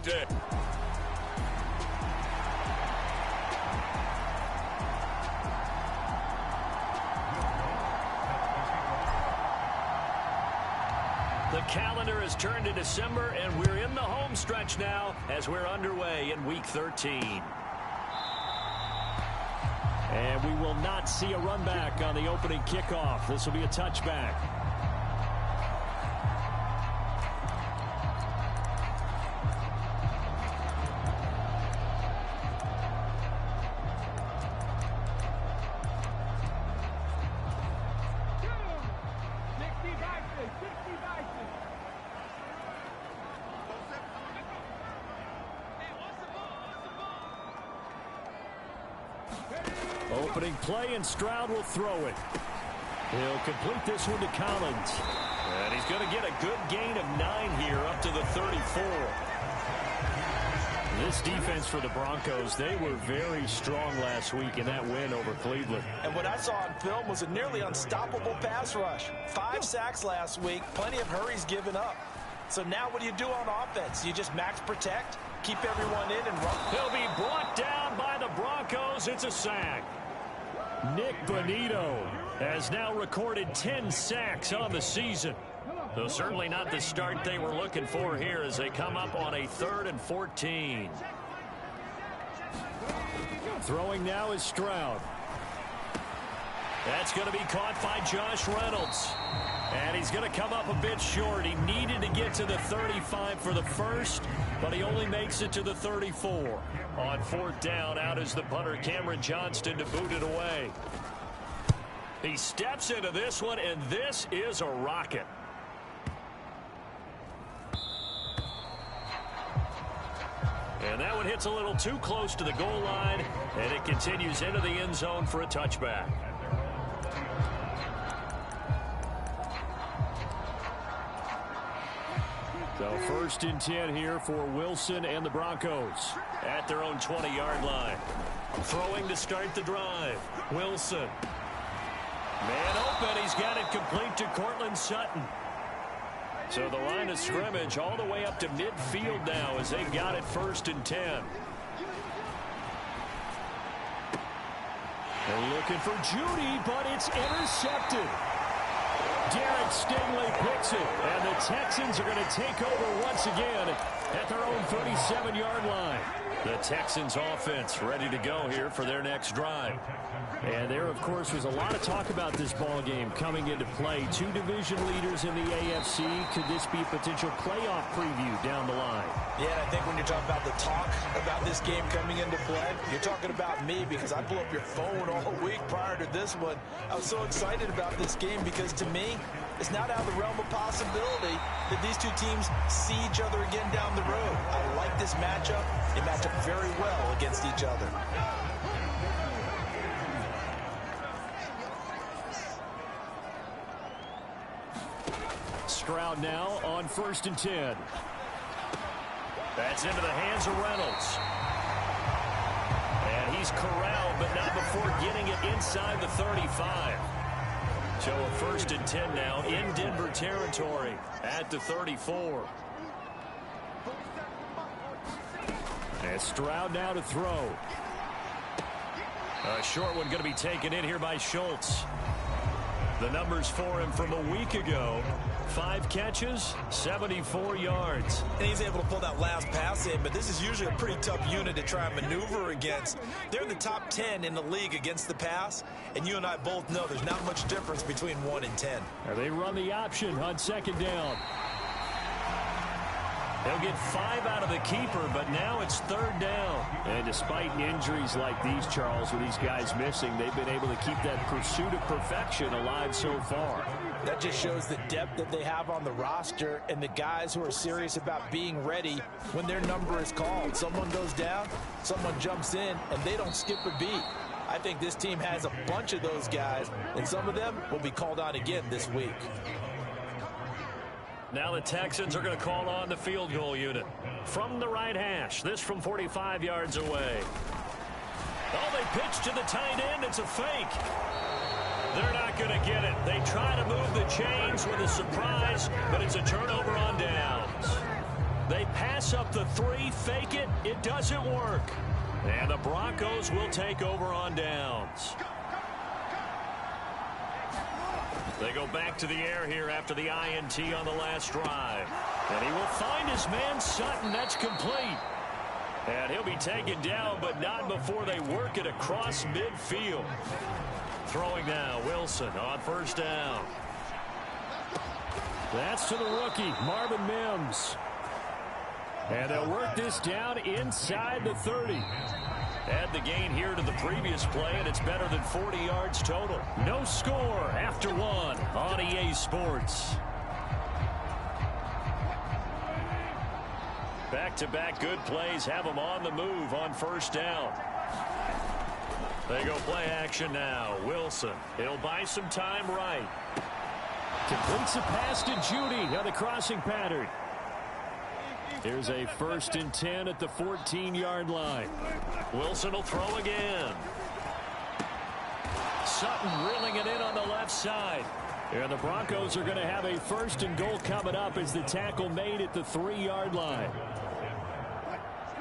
day. The calendar has turned to December, and we're in the home stretch now as we're underway in Week 13. And we will not see a run back on the opening kickoff. This will be a touchback. Opening play, and Stroud will throw it. He'll complete this one to Collins. And he's going to get a good gain of 9 here up to the 34. This defense for the Broncos, they were very strong last week in that win over Cleveland. And what I saw on film was a nearly unstoppable pass rush. 5 sacks last week, plenty of hurries given up. So now what do you do on offense? You just max protect, keep everyone in, and run. He'll be brought down by the Broncos. It's a sack. Nick Bonito has now recorded 10 sacks on the season. Though certainly not the start they were looking for here as they come up on a 3rd and 14. Throwing now is Stroud. That's going to be caught by Josh Reynolds. And he's going to come up a bit short. He needed to get to the 35 for the first, but he only makes it to the 34. On 4th down, out is the punter, Cameron Johnston, to boot it away. He steps into this one, and this is a rocket. And that one hits a little too close to the goal line, and it continues into the end zone for a touchback. So 1st and 10 here for Wilson and the Broncos at their own 20-yard line. Throwing to start the drive. Wilson. Man open. He's got it complete to Cortland Sutton. So the line of scrimmage all the way up to midfield now as they've got it 1st and 10. They're looking for Judy, but it's intercepted. Derek Stingley picks it, and the Texans are going to take over once again at their own 37-yard line. The Texans offense ready to go here for their next drive. And there, of course, was a lot of talk about this ball game coming into play. 2 division leaders in the AFC. Could this be a potential playoff preview down the line? Yeah, and I think when you're talking about the talk about this game coming into play, you're talking about me because I blew up your phone all week prior to this one. I was so excited about this game because, to me, it's not out of the realm of possibility that these two teams see each other again down the road. I like this matchup. They match up very well against each other. Stroud now on 1st and 10. That's into the hands of Reynolds. And he's corralled, but not before getting it inside the 35. So a 1st and 10 now in Denver territory at the 34. And Stroud now to throw. A short one going to be taken in here by Schultz. The numbers for him from a week ago. 5 catches, 74 yards. And he's able to pull that last pass in, but this is usually a pretty tough unit to try and maneuver against. They're in the top 10 in the league against the pass, and you and I both know there's not much difference between 1 and 10. They run the option on 2nd down. They'll get 5 out of the keeper, but now it's 3rd down. And despite injuries like these, Charles, with these guys missing, they've been able to keep that pursuit of perfection alive so far. That just shows the depth that they have on the roster and the guys who are serious about being ready when their number is called. Someone goes down, someone jumps in, and they don't skip a beat. I think this team has a bunch of those guys, and some of them will be called on again this week. Now the Texans are going to call on the field goal unit. From the right hash, this from 45 yards away. Oh, they pitch to the tight end. It's a fake. They're not going to get it. They try to move the chains with a surprise, but it's a turnover on downs. They pass up the 3, fake it. It doesn't work. And the Broncos will take over on downs. They go back to the air here after the INT on the last drive. And he will find his man Sutton. That's complete. And he'll be taken down, but not before they work it across midfield. Throwing now, Wilson on first down. That's to the rookie, Marvin Mims. And they'll work this down inside the 30. Add the gain here to the previous play, and it's better than 40 yards total. No score after 1 on EA Sports. Back-to-back good plays have them on the move on first down. They go play action now. Wilson, he'll buy some time right. Completes a pass to Judy on the crossing pattern. Here's a 1st and 10 at the 14-yard line. Wilson will throw again. Sutton reeling it in on the left side. And the Broncos are going to have a 1st and goal coming up as the tackle made at the 3-yard line.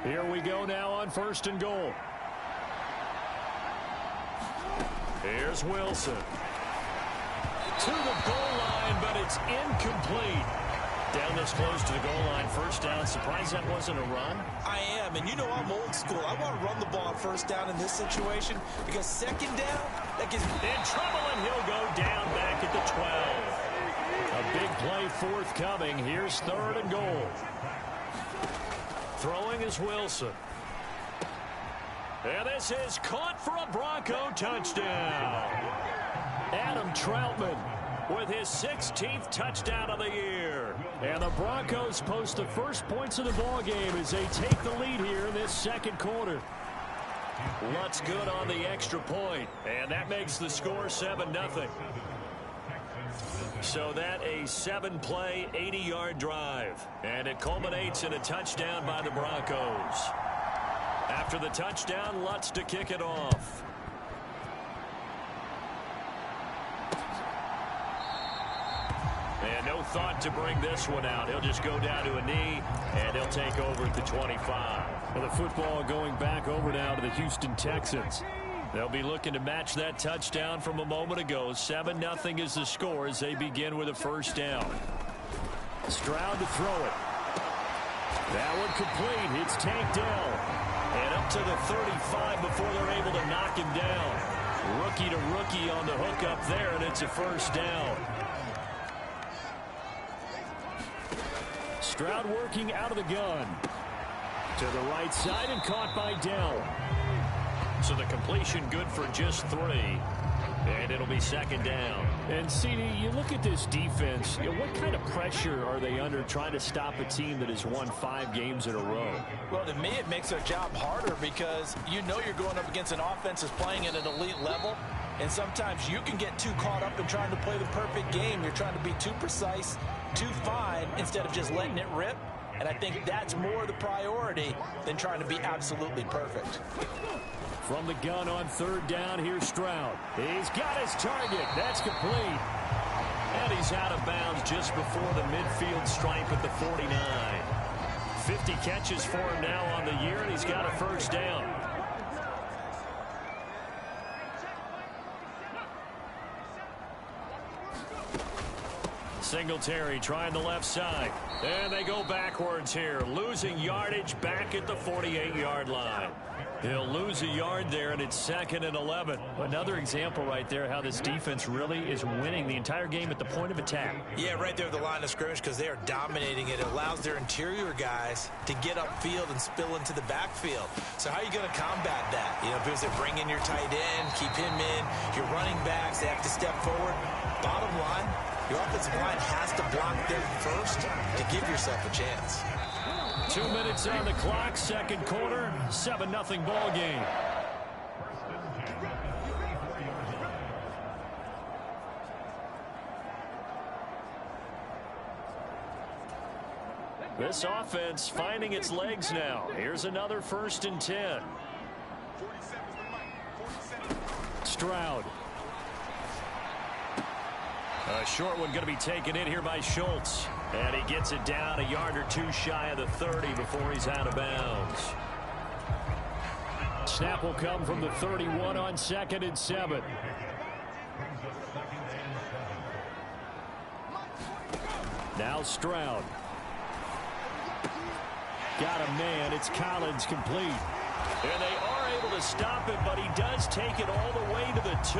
Here we go now on 1st and goal. Here's Wilson. To the goal line, but it's incomplete. Down this close to the goal line, first down. Surprised that wasn't a run? I am, and you know I'm old school. I want to run the ball on first down in this situation because second down, that gets in trouble, and he'll go down back at the 12. A big play forthcoming. Here's 3rd and goal. Throwing is Wilson. And this is caught for a Bronco touchdown. Adam Troutman with his 16th touchdown of the year. And the Broncos post the first points of the ball game as they take the lead here in this second quarter. Lutz good on the extra point, and that makes the score 7-0. So that a 7-play, 80-yard drive, and it culminates in a touchdown by the Broncos. After the touchdown, Lutz to kick it off. And no thought to bring this one out. He'll just go down to a knee, and he'll take over at the 25. Well, the football going back over now to the Houston Texans. They'll be looking to match that touchdown from a moment ago. 7-0 is the score as they begin with a first down. Stroud to throw it. That one complete. It's tanked down. And up to the 35 before they're able to knock him down. Rookie to rookie on the hook up there, and it's a first down. Stroud working out of the gun. To the right side and caught by Dell. So the completion good for just 3. And it'll be second down. And, CD, you look at this defense, what kind of pressure are they under trying to stop a team that has won 5 games in a row? Well, to me, it makes their job harder because you know you're going up against an offense that's playing at an elite level. And sometimes you can get too caught up in trying to play the perfect game. You're trying to be too precise, too fine, instead of just letting it rip. And I think that's more the priority than trying to be absolutely perfect. From the gun on 3rd down, here's Stroud. He's got his target. That's complete. And he's out of bounds just before the midfield stripe at the 49. 50 catches for him now on the year, and he's got a first down. Singletary trying the left side. And they go backwards here, losing yardage back at the 48-yard line. He'll lose a yard there, and it's 2nd and 11. Another example right there how this defense really is winning the entire game at the point of attack. Yeah, right there at the line of scrimmage because they are dominating it. It allows their interior guys to get upfield and spill into the backfield. So how are you going to combat that? You know, because they bring in your tight end, keep him in, your running backs, they have to step forward. Bottom line, your offensive line has to block them first to give yourself a chance. 2 minutes on the clock, second quarter, 7-0 ball game. This offense finding its legs now. Here's another 1st and 10. A short one going to be taken in here by Schultz. And he gets it down a yard or two shy of the 30 before he's out of bounds. Snap will come from the 31 on 2nd and 7. Now Stroud. Got a man. It's Collins complete. And they are able to stop it, but he does take it all the way to the 2.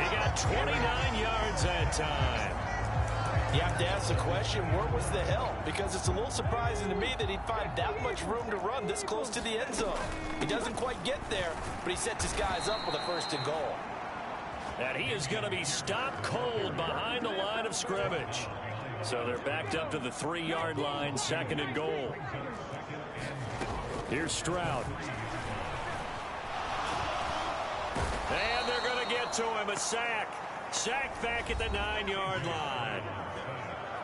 He got 29 yards that time. You have to ask the question, where was the help? Because it's a little surprising to me that he'd find that much room to run this close to the end zone. He doesn't quite get there, but he sets his guys up with a 1st and goal. And he is going to be stopped cold behind the line of scrimmage. So they're backed up to the 3-yard line, 2nd and goal. Here's Stroud. And they're going to get to him. A sack. Sack back at the 9-yard line.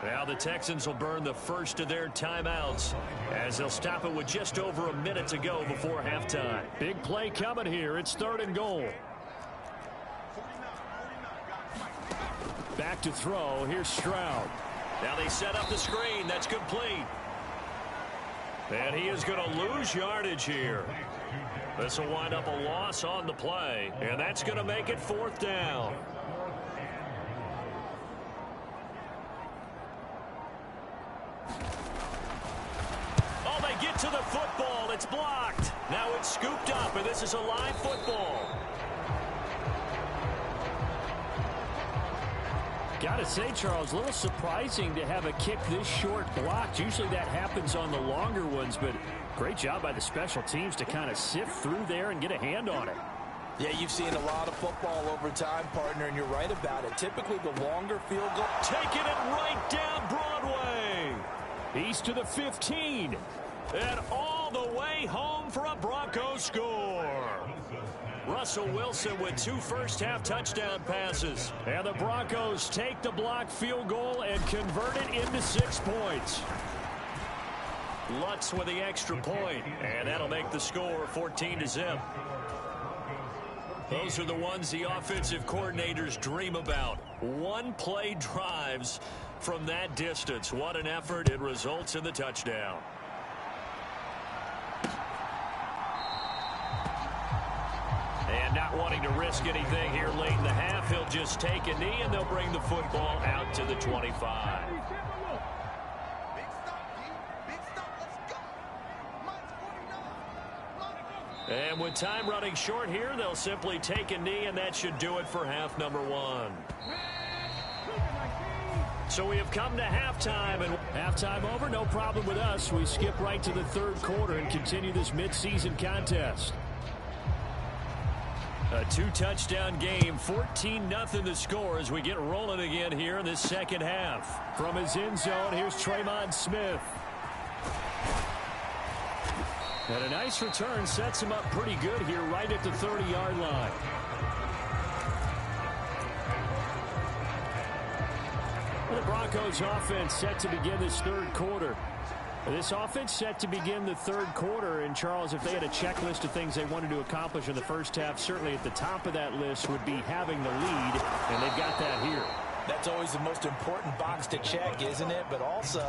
Now the Texans will burn the first of their timeouts as they'll stop it with just over a minute to go before halftime. Big play coming here. It's 3rd and goal. Back to throw. Here's Stroud. Now they set up the screen. That's complete. And he is going to lose yardage here. This will wind up a loss on the play. And that's going to make it 4th down. Oh, they get to the football. It's blocked. Now it's scooped up, and this is a live football. Got to say, Charles, a little surprising to have a kick this short blocked. Usually that happens on the longer ones, but great job by the special teams to kind of sift through there and get a hand on it. Yeah, you've seen a lot of football over time, partner, and you're right about it. Typically, the longer field goal. Taking it right down Broadway. He's to the 15. And all the way home for a Broncos score. Russell Wilson with 2 first-half touchdown passes. And the Broncos take the blocked field goal and convert it into 6 points. Lutz with the extra point, and that'll make the score 14-0. Those are the ones the offensive coordinators dream about. One-play drives from that distance. What an effort. It results in the touchdown. And not wanting to risk anything here late in the half, he'll just take a knee, and they'll bring the football out to the 25. And with time running short here, they'll simply take a knee, and that should do it for half number 1. So we have come to halftime, and halftime over, no problem with us. We skip right to the 3rd quarter and continue this midseason contest. A 2-touchdown game, 14-0 the score as we get rolling again here in this 2nd half. From his end zone, here's Tremon Smith. And a nice return sets him up pretty good here right at the 30-yard line. The Broncos offense set to begin this 3rd quarter. This offense set to begin the 3rd quarter, and Charles, if they had a checklist of things they wanted to accomplish in the first half, certainly at the top of that list would be having the lead, and they've got that here. That's always the most important box to check, isn't it? But also,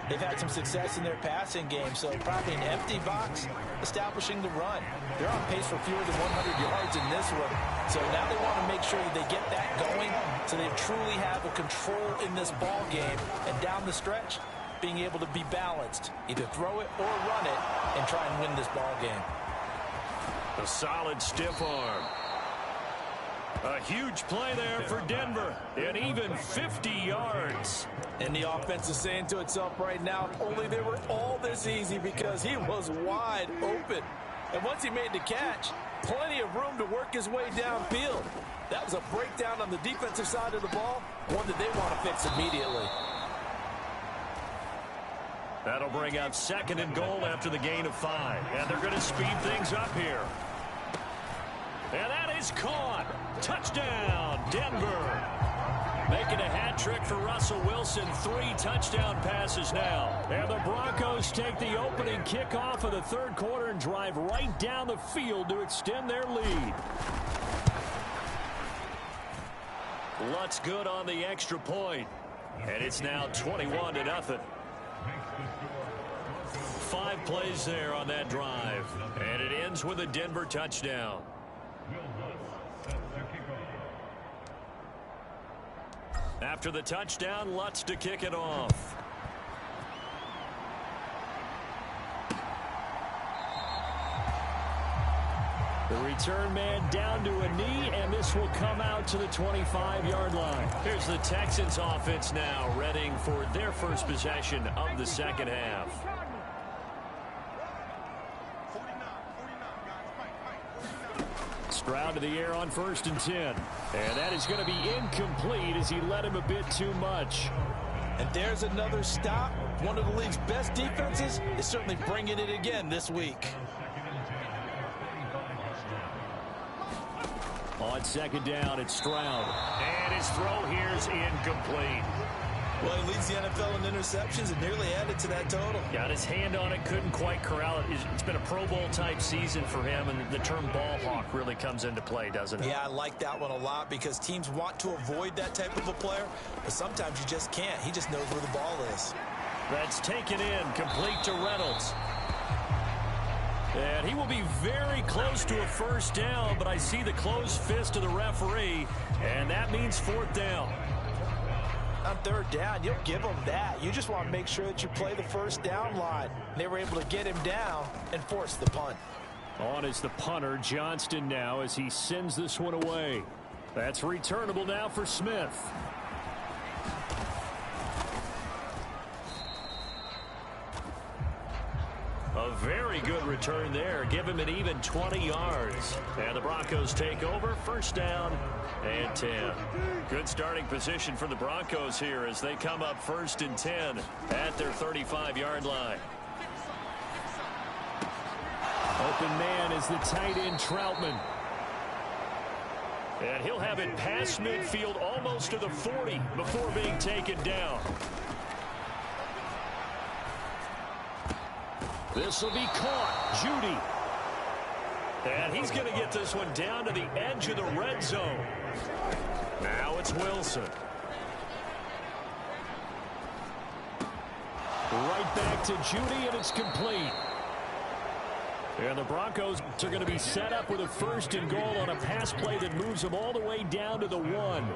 they've had some success in their passing game, so probably an empty box establishing the run. They're on pace for fewer than 100 yards in this one, so now they want to make sure that they get that going so they truly have a control in this ball game, and down the stretch, being able to be balanced, either throw it or run it, and try and win this ball game. A solid stiff arm. A huge play there for Denver, and even 50 yards. And the offense is saying to itself right now, if only they were all this easy, because he was wide open. And once he made the catch, plenty of room to work his way downfield. That was a breakdown on the defensive side of the ball, one that they want to fix immediately. That'll bring up 2nd and goal after the gain of 5. And they're going to speed things up here. And that is caught. Touchdown, Denver. Making a hat trick for Russell Wilson. 3 touchdown passes now. And the Broncos take the opening kickoff of the 3rd quarter and drive right down the field to extend their lead. Lutz good on the extra point. And it's now 21-0. 5 plays there on that drive. And it ends with a Denver touchdown. After the touchdown, Lutz to kick it off. The return man down to a knee, and this will come out to the 25-yard line. Here's the Texans offense now, readying for their first possession of the second half. Stroud to the air on 1st and 10. And that is going to be incomplete as he led him a bit too much. And there's another stop. One of the league's best defenses is certainly bringing it again this week. On 2nd down, it's Stroud. And his throw here is incomplete. Well, he leads the NFL in interceptions and nearly added to that total. Got his hand on it, couldn't quite corral it. It's been a Pro Bowl-type season for him, and the term ball hawk really comes into play, doesn't it? Yeah, I like that one a lot because teams want to avoid that type of a player, but sometimes you just can't. He just knows where the ball is. That's taken in, complete to Reynolds. And he will be very close to a first down, but I see the closed fist of the referee, and that means 4th down. On 3rd down, you'll give them that. You just want to make sure that you play the first down line. They were able to get him down and force the punt. On is the punter, Johnston now, as he sends this one away. That's returnable now for Smith. A very good return there. Give him an even 20 yards. And the Broncos take over. 1st down and 10. Good starting position for the Broncos here as they come up 1st and 10 at their 35-yard line. Open man is the tight end Troutman. And he'll have it past midfield almost to the 40 before being taken down. This will be caught. Judy. And he's going to get this one down to the edge of the red zone. Now it's Wilson. Right back to Judy, and it's complete. And the Broncos are going to be set up with a 1st and goal on a pass play that moves them all the way down to the 1.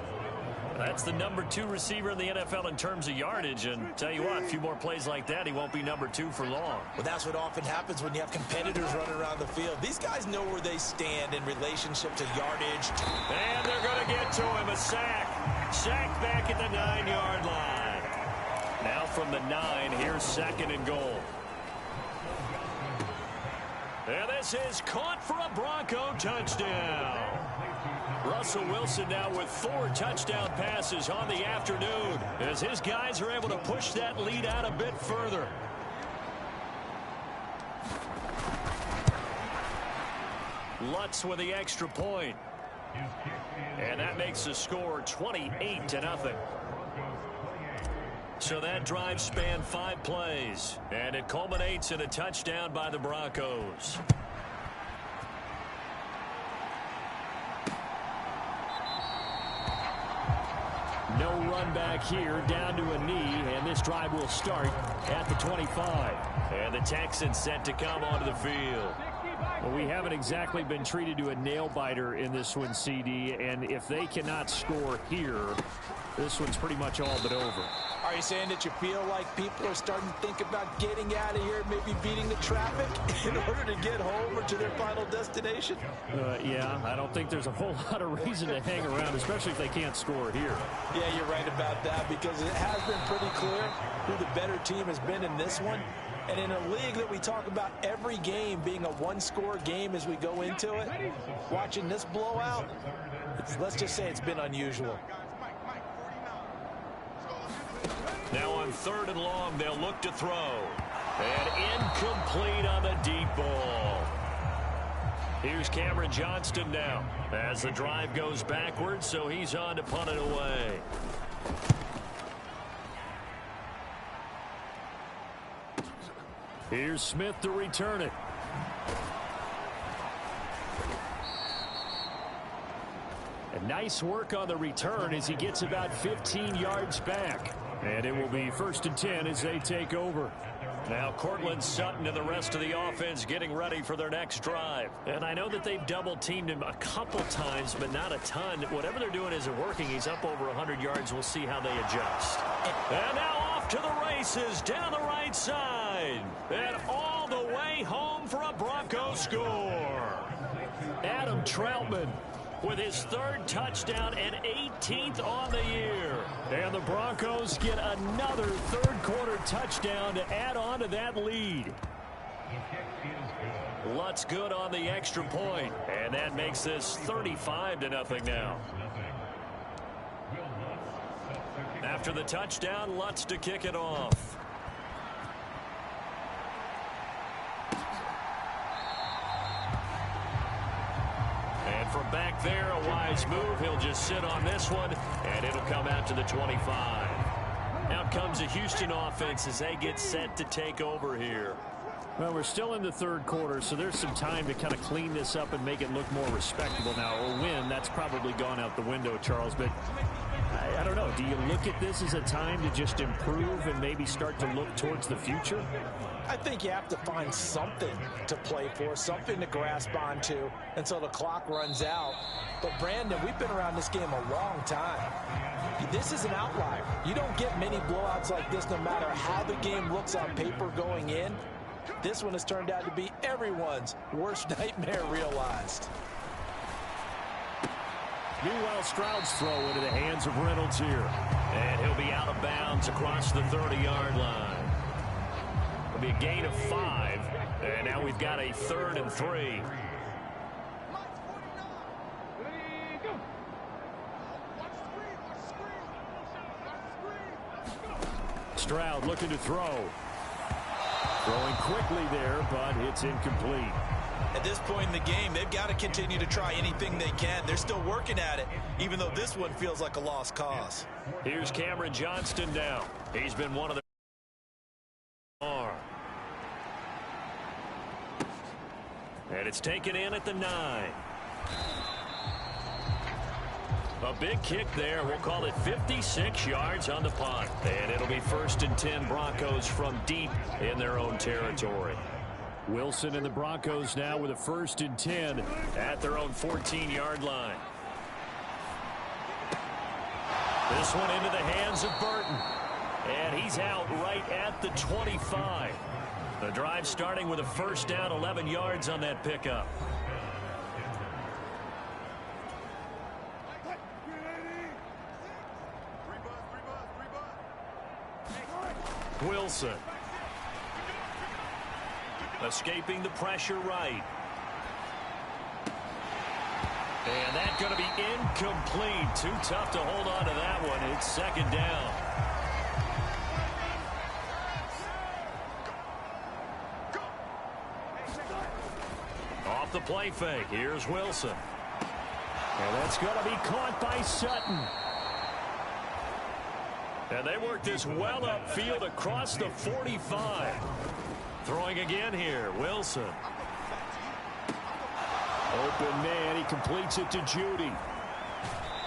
That's the number 2 receiver in the NFL in terms of yardage, and tell you what, a few more plays like that, he won't be number 2 for long. Well, that's what often happens when you have competitors running around the field. These guys know where they stand in relationship to yardage. And they're going to get to him, a sack. Sack back at the 9-yard line. Now from the 9, here's 2nd and goal. And this is caught for a Bronco touchdown. Russell Wilson now with 4 touchdown passes on the afternoon as his guys are able to push that lead out a bit further. Lutz with the extra point. And that makes the score 28-0. So that drive spanned 5 plays, and it culminates in a touchdown by the Broncos. No run back here, down to a knee, and this drive will start at the 25. And the Texans set to come onto the field. Well, we haven't exactly been treated to a nail-biter in this one, CD, and if they cannot score here, this one's pretty much all but over. Are you saying that you feel like people are starting to think about getting out of here, maybe beating the traffic in order to get home or to their final destination? Yeah, I don't think there's a whole lot of reason to hang around, especially if they can't score here. Yeah, you're right about that because it has been pretty clear who the better team has been in this one. And in a league that we talk about every game being a one-score game as we go into it, watching this blowout, let's just say it's been unusual. Now on 3rd and long, they'll look to throw. And incomplete on the deep ball. Here's Cameron Johnston now as the drive goes backwards, so he's on to punt it away. Here's Smith to return it. And Nice work on the return as he gets about 15 yards back. And it will be 1st and 10 as they take over. Now Cortland Sutton and the rest of the offense getting ready for their next drive. And I know that they've double-teamed him a couple times, but not a ton. Whatever they're doing isn't working. He's up over 100 yards. We'll see how they adjust. And now off to the races down the right side. And all the way home for a Broncos score. Adam Troutman with his 3rd touchdown and 18th on the year. And the Broncos get another 3rd quarter touchdown to add on to that lead. Lutz good on the extra point, and that makes this 35-0 now. After the touchdown, Lutz to kick it off. And from back there, a wise move. He'll just sit on this one, and it'll come out to the 25. Out comes the Houston offense as they get set to take over here. Well, we're still in the 3rd quarter, so there's some time to kind of clean this up and make it look more respectable now. A win, that's probably gone out the window, Charles, but I don't know. Do you look at this as a time to just improve and maybe start to look towards the future? I think you have to find something to play for, something to grasp onto until the clock runs out. But, Brandon, we've been around this game a long time. This is an outlier. You don't get many blowouts like this no matter how the game looks on paper going in. This one has turned out to be everyone's worst nightmare realized. Meanwhile, Stroud's throw into the hands of Reynolds here. And he'll be out of bounds across the 30-yard line. It'll be a gain of 5. And now we've got a 3rd and 3. Stroud looking to throw. Throwing quickly there, but it's incomplete. At this point in the game, they've got to continue to try anything they can. They're still working at it, even though this one feels like a lost cause. Here's Cameron Johnston now. He's been one of the and it's taken in at the 9. A big kick there. We'll call it 56 yards on the punt. And it'll be 1st and 10 Broncos from deep in their own territory. Wilson and the Broncos now with a 1st and 10 at their own 14-yard line. This one into the hands of Burton. And he's out right at the 25. The drive starting with a 1st down, 11 yards on that pickup. Wilson. Escaping the pressure right. And that's going to be incomplete. Too tough to hold on to that one. It's 2nd down. Off the play fake. Here's Wilson. And that's going to be caught by Sutton. And they work this well upfield across the 45. Throwing again here, Wilson. Open man, he completes it to Judy.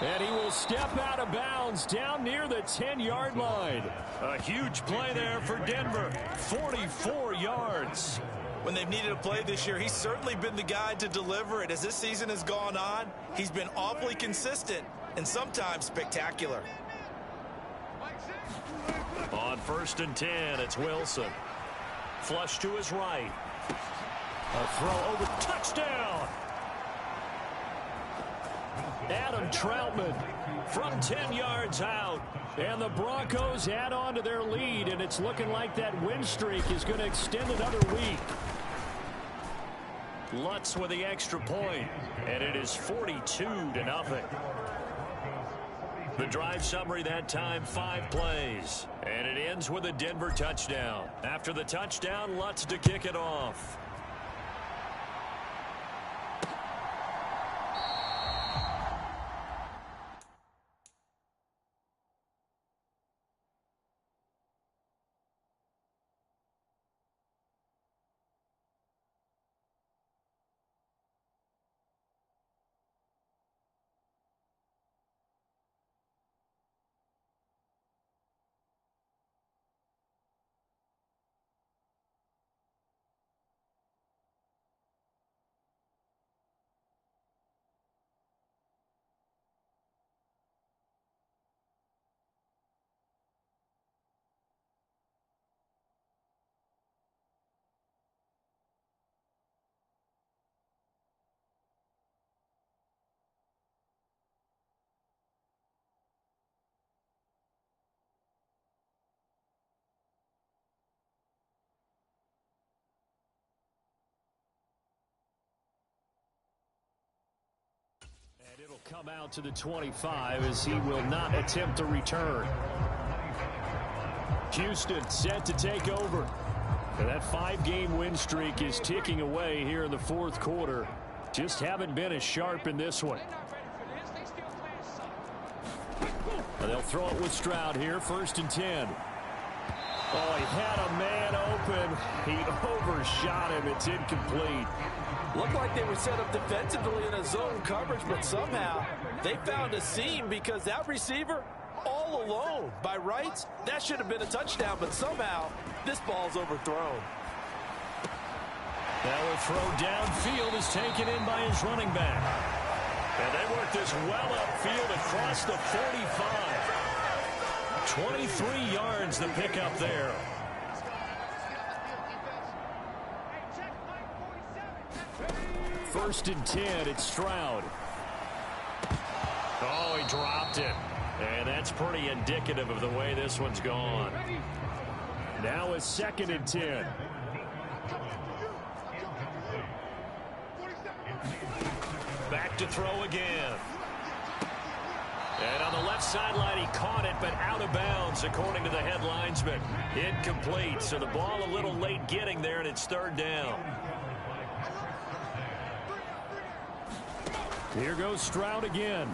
And he will step out of bounds down near the 10-yard line. A huge play there for Denver, 44 yards. When they've needed a play this year, he's certainly been the guy to deliver it. As this season has gone on, he's been awfully consistent and sometimes spectacular. On 1st and 10, it's Wilson. Flush to his right. A throw over. Touchdown! Adam Troutman from 10 yards out. And the Broncos add on to their lead, and it's looking like that win streak is going to extend another week. Lutz with the extra point, and it is 42-0. The drive summary that time, 5 plays. And it ends with a Denver touchdown. After the touchdown, Lutz to kick it off. Come out to the 25 as he will not attempt to return. Houston set to take over. And that 5-game win streak is ticking away here in the fourth quarter. Just haven't been as sharp in this one. And they'll throw it with Stroud here, 1st and 10. Oh, he had a man open. He overshot him. It's incomplete. Looked like they were set up defensively in a zone coverage, but somehow they found a seam because that receiver all alone. By rights, that should have been a touchdown, but somehow this ball's overthrown. That will throw downfield is taken in by his running back. And they work this well upfield across the 45. 23 yards the pickup there. First and 10, it's Stroud. Oh, he dropped it. And that's pretty indicative of the way this one's gone. Now it's 2nd and 10. Back to throw again. And on the left sideline, he caught it, but out of bounds, according to the head linesman. Incomplete, so the ball a little late getting there, and it's 3rd down. Here goes Stroud again.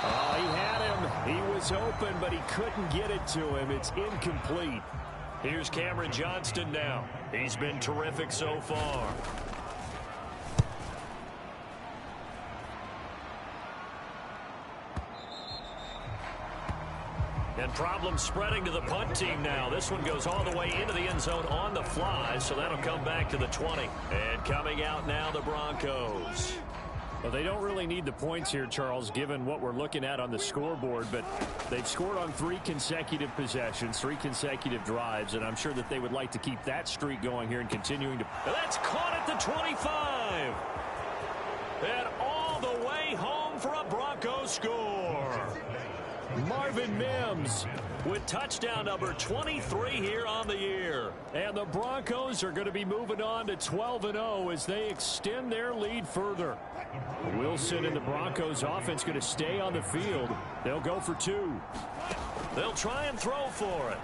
Oh, he had him. He was open, but he couldn't get it to him. It's incomplete. Here's Cameron Johnston now. He's been terrific so far. And problems spreading to the punt team now. This one goes all the way into the end zone on the fly, so that'll come back to the 20. And coming out now, the Broncos. Well, they don't really need the points here, Charles, given what we're looking at on the scoreboard, but they've scored on 3 consecutive possessions, 3 consecutive drives, and I'm sure that they would like to keep that streak going here and continuing to... That's caught at the 25! And all the way home for a Broncos score! Marvin Mims with touchdown number 23 here on the year. And the Broncos are going to be moving on to 12-0 as they extend their lead further. Wilson and the Broncos offense going to stay on the field. They'll go for 2. They'll try and throw for it.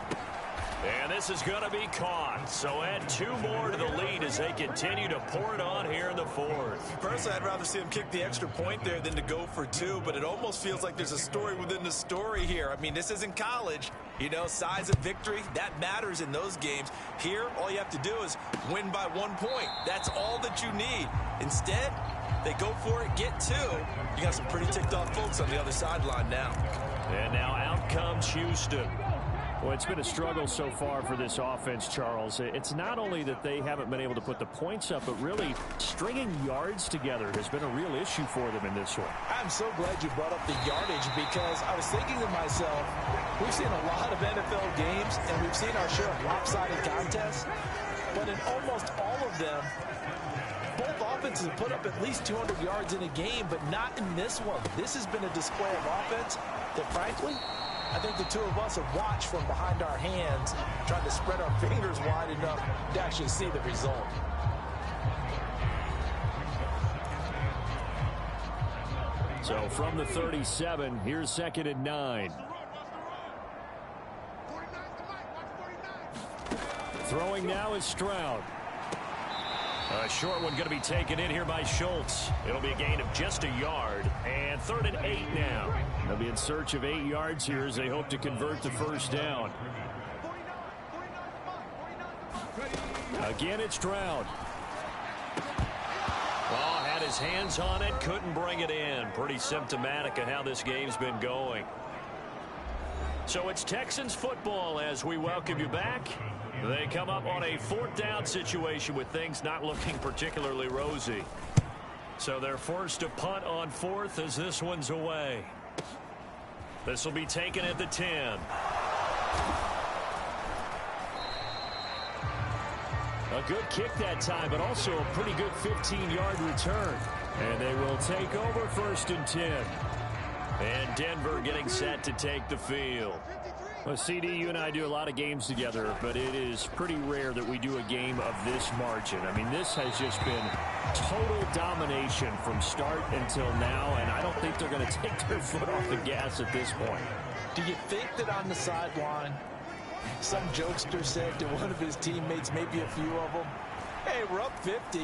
And this is going to be caught. So add 2 more to the lead as they continue to pour it on here in the 4th. Personally, I'd rather see him kick the extra point there than to go for 2, but it almost feels like there's a story within the story here. I mean, this isn't college. You know, size of victory, that matters in those games. Here, all you have to do is win by 1 point. That's all that you need. Instead, they go for it, get 2. You got some pretty ticked off folks on the other sideline now. And now out comes Houston. Well, it's been a struggle so far for this offense, Charles. It's not only that they haven't been able to put the points up, but really stringing yards together has been a real issue for them in this one. I'm so glad you brought up the yardage because I was thinking to myself, we've seen a lot of NFL games and we've seen our share of lopsided contests, but in almost all of them, both offenses have put up at least 200 yards in a game, but not in this one. This has been a display of offense that, frankly, I think the 2 of us have watched from behind our hands, trying to spread our fingers wide enough to actually see the result. So from the 37, here's 2nd and 9. Throwing now is Stroud. A short one going to be taken in here by Schultz. It'll be a gain of just a yard. And 3rd and 8 now. They'll be in search of 8 yards here as they hope to convert the 1st down. Again, it's Stroud. Oh, had his hands on it, couldn't bring it in. Pretty symptomatic of how this game's been going. So it's Texans football as we welcome you back. They come up on a 4th down situation with things not looking particularly rosy. So they're forced to punt on 4th as this one's away. This will be taken at the 10. A good kick that time, but also a pretty good 15-yard return. And they will take over 1st and 10. And Denver getting set to take the field. Well, CD, you and I do a lot of games together, but it is pretty rare that we do a game of this margin. I mean, this has just been total domination from start until now, and I don't think they're going to take their foot off the gas at this point. Do you think that on the sideline, some jokester said to one of his teammates, maybe a few of them, hey, we're up 50.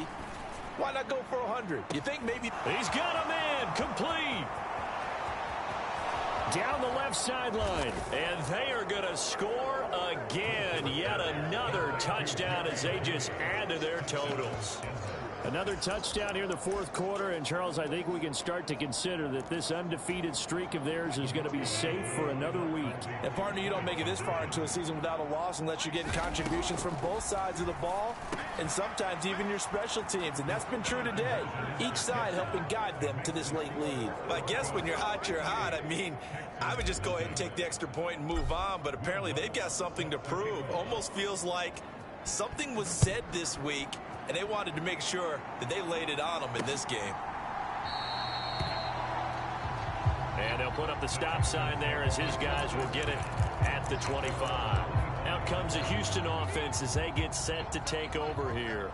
Why not go for 100? You think maybe... He's got a man complete. Down the left sideline, and they are going to score again. Yet another touchdown as they just add to their totals. Another touchdown here in the fourth quarter, and Charles, I think we can start to consider that this undefeated streak of theirs is going to be safe for another week. And partner, you don't make it this far into a season without a loss unless you're getting contributions from both sides of the ball, and sometimes even your special teams, and that's been true today. Each side helping guide them to this late lead. Well, I guess when you're hot, you're hot. I mean, I would just go ahead and take the extra point and move on, but apparently they've got something to prove. Almost feels like something was said this week, and they wanted to make sure that they laid it on them in this game. And they'll put up the stop sign there as his guys will get it at the 25. Out comes the Houston offense as they get set to take over here.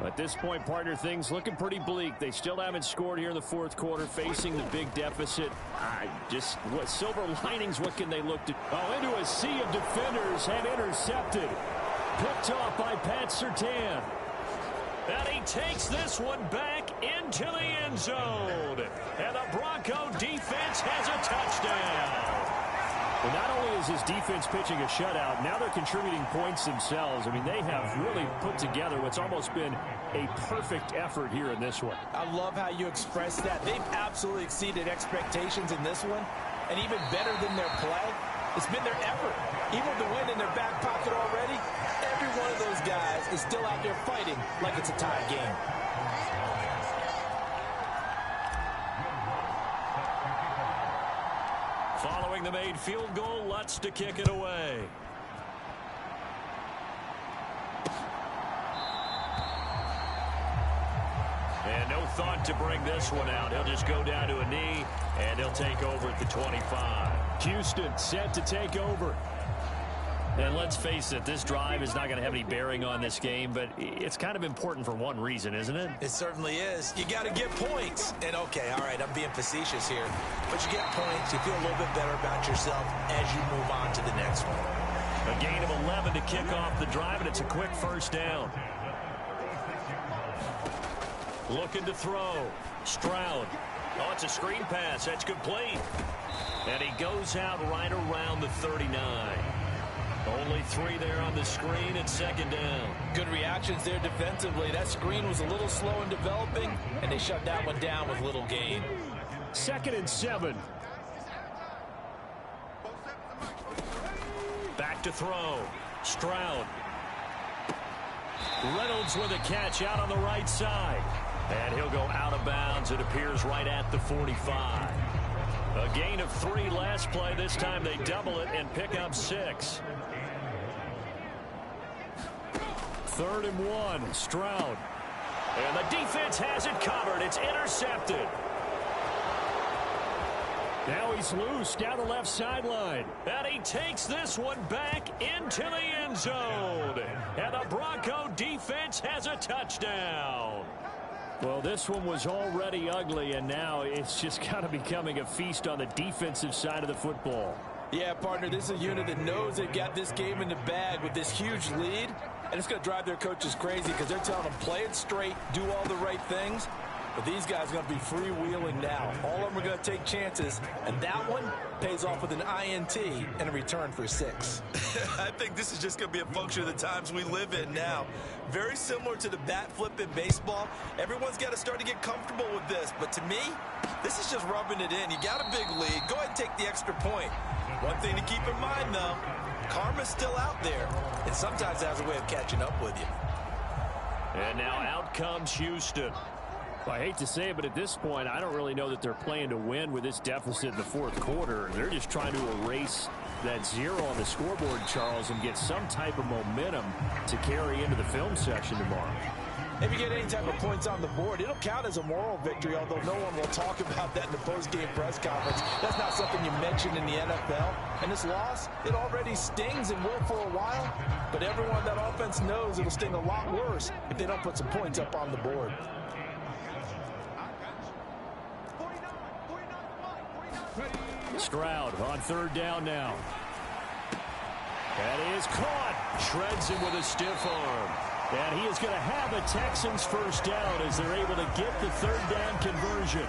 At this point, partner, things looking pretty bleak. They still haven't scored here in the fourth quarter, facing the big deficit. What silver linings, what can they look to? Oh, into a sea of defenders and intercepted. Picked off by Pat Surtain. And he takes this one back into the end zone. And the Bronco defense has a touchdown. Well, not only is his defense pitching a shutout, now they're contributing points themselves. I mean, they have really put together what's almost been a perfect effort here in this one. I love how you express that. They've absolutely exceeded expectations in this one. And even better than their play, it's been their effort. Even with the win in their back pocket already, every one of those guys is still out there fighting like it's a tie game. Following the made field goal, Lutz to kick it away. And no thought to bring this one out. He'll just go down to a knee, and he'll take over at the 25. Houston set to take over. And let's face it, this drive is not going to have any bearing on this game, but it's kind of important for one reason, isn't it? It certainly is. You got to get points. And, okay, all right, I'm being facetious here. But you get points, you feel a little bit better about yourself as you move on to the next one. A gain of 11 to kick off the drive, and it's a quick first down. Looking to throw. Stroud. Oh, it's a screen pass. That's complete. And he goes out right around the 39. Only 3 there on the screen at second down. Good reactions there defensively. That screen was a little slow in developing, and they shut that one down with little gain. 2nd and 7. Back to throw. Stroud. Reynolds with a catch out on the right side. And he'll go out of bounds, it appears, right at the 45. A gain of 3 last play. This time they double it and pick up 6. 3rd and 1. Stroud. And the defense has it covered. It's intercepted. Now he's loose down the left sideline. And he takes this one back into the end zone. And the Bronco defense has a touchdown. Well, this one was already ugly, and now it's just kind of becoming a feast on the defensive side of the football. Yeah, partner, this is a unit that knows they've got this game in the bag with this huge lead, and it's going to drive their coaches crazy because they're telling them play it straight, do all the right things. But these guys are going to be freewheeling now. All of them are going to take chances, and that one pays off with an INT and a return for 6. I think this is just going to be a function of the times we live in now. Very similar to the bat flip in baseball. Everyone's got to start to get comfortable with this. But to me, this is just rubbing it in. You got a big lead. Go ahead and take the extra point. One thing to keep in mind, though, karma's still out there, and sometimes it has a way of catching up with you. And now out comes Houston. Well, I hate to say it, but at this point, I don't really know that they're playing to win with this deficit in the fourth quarter. They're just trying to erase that 0 on the scoreboard, Charles, and get some type of momentum to carry into the film session tomorrow. If you get any type of points on the board, it'll count as a moral victory, although no one will talk about that in the post-game press conference. That's not something you mention in the NFL. And this loss, it already stings and will for a while, but everyone on that offense knows it'll sting a lot worse if they don't put some points up on the board. Stroud on third down now. That is caught. Shreds him with a stiff arm. And he is going to have a Texans first down as they're able to get the third down conversion.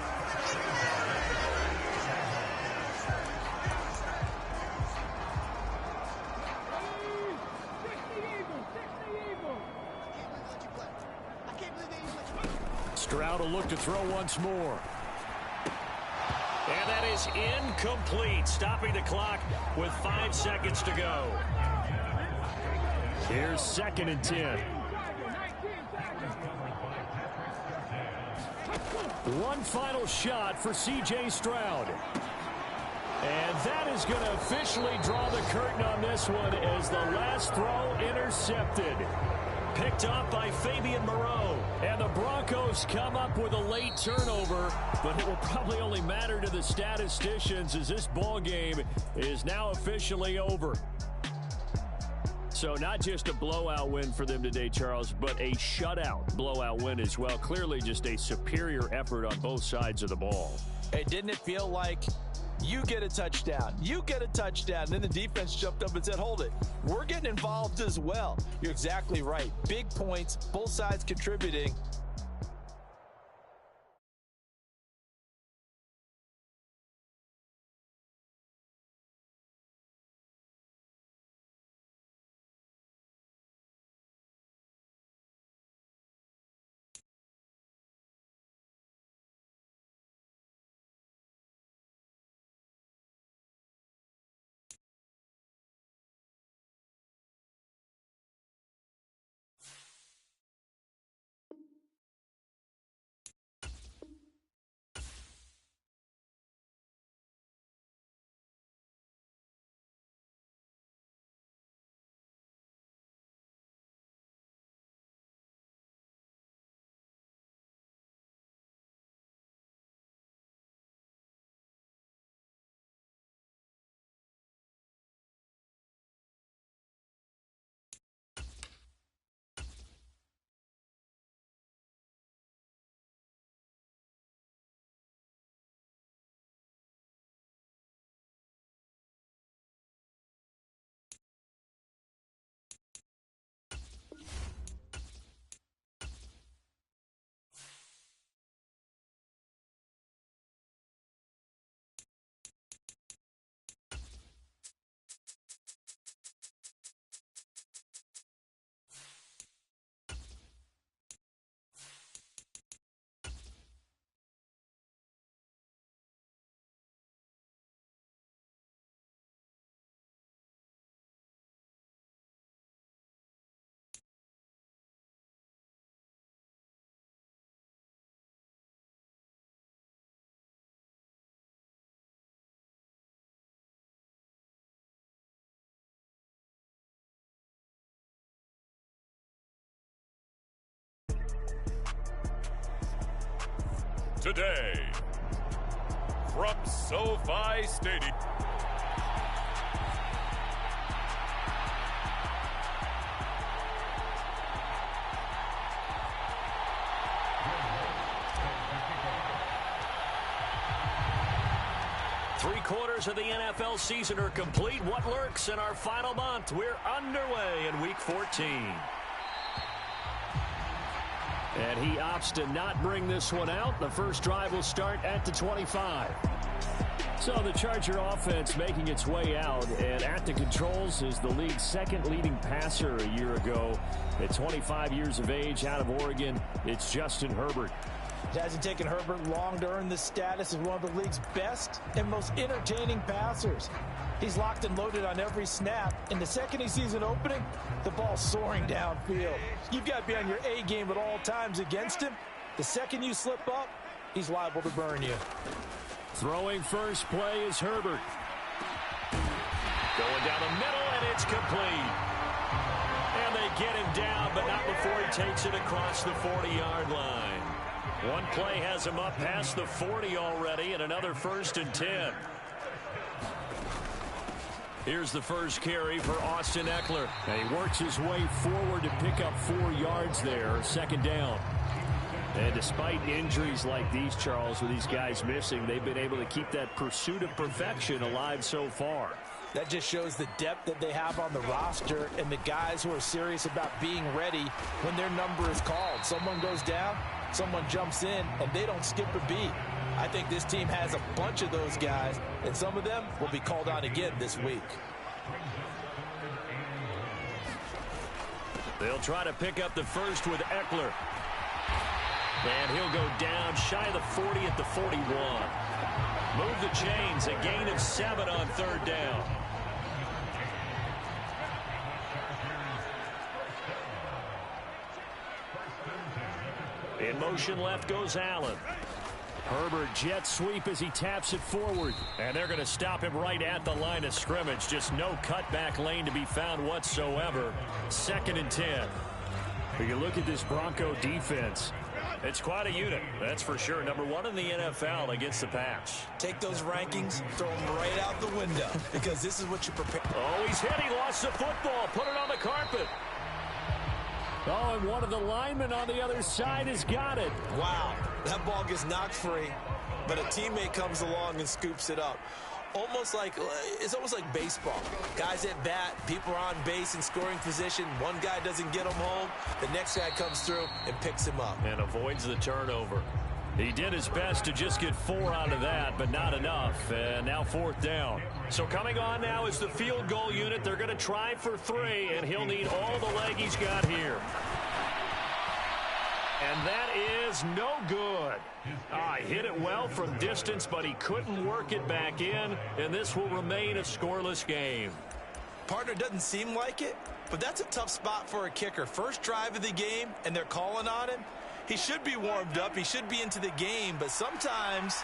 Stroud will look to throw once more. And that is incomplete, stopping the clock with 5 seconds to go. Here's 2nd and 10. One final shot for C.J. Stroud. And that is going to officially draw the curtain on this one as the last throw intercepted. Picked up by Fabian Moreau. And the Broncos come up with a late turnover, but it will probably only matter to the statisticians as this ball game is now officially over. So not just a blowout win for them today, Charles, but a shutout blowout win as well. Clearly just a superior effort on both sides of the ball. Hey, didn't it feel like you get a touchdown, you get a touchdown, and then the defense jumped up and said, hold it, we're getting involved as well. You're exactly right. Big points, both sides contributing. Today, from SoFi Stadium. Three-quarters of the NFL season are complete. What lurks in our final month? We're underway in Week 14. And he opts to not bring this one out. The first drive will start at the 25. So the Charger offense making its way out, and at the controls is the league's second leading passer a year ago. At 25 years of age, out of Oregon, it's Justin Herbert. It hasn't taken Herbert long to earn this status as one of the league's best and most entertaining passers. He's locked and loaded on every snap, and the second he sees an opening, the ball's soaring downfield. You've got to be on your A game at all times against him. The second you slip up, he's liable to burn you. Throwing first play is Herbert. Going down the middle, and it's complete. And they get him down, but not before he takes it across the 40-yard line. One play has him up past the 40 already, and another 1st and 10. Here's the first carry for Austin Eckler. And he works his way forward to pick up 4 yards there, 2nd down. And despite injuries like these, Charles, with these guys missing, they've been able to keep that pursuit of perfection alive so far. That just shows the depth that they have on the roster and the guys who are serious about being ready when their number is called. Someone goes down, someone jumps in, and they don't skip a beat. I think this team has a bunch of those guys, and some of them will be called on again this week. They'll try to pick up the first with Eckler. And he'll go down shy of the 40 at the 41. Move the chains, a gain of 7 on 3rd down. In motion left goes Allen. Herbert jet sweep as he taps it forward. And they're going to stop him right at the line of scrimmage. Just no cutback lane to be found whatsoever. 2nd and 10. When you look at this Bronco defense, it's quite a unit, that's for sure. Number 1 in the NFL against the pass. Take those rankings, throw them right out the window, because this is what you prepare. Oh, he's hit. He lost the football. Put it on the carpet. Oh, and one of the linemen on the other side has got it. Wow, that ball gets knocked free, but a teammate comes along and scoops it up. It's almost like baseball. Guys at bat, people are on base in scoring position. One guy doesn't get him home. The next guy comes through and picks him up. And avoids the turnover. He did his best to just get 4 out of that, but not enough. And now 4th down. So coming on now is the field goal unit. They're going to try for 3, and he'll need all the leg he's got here. And that is no good. He hit it well from distance, but he couldn't work it back in, and this will remain a scoreless game. Partner, doesn't seem like it, but that's a tough spot for a kicker. First drive of the game, and they're calling on him. He should be warmed up. He should be into the game, but sometimes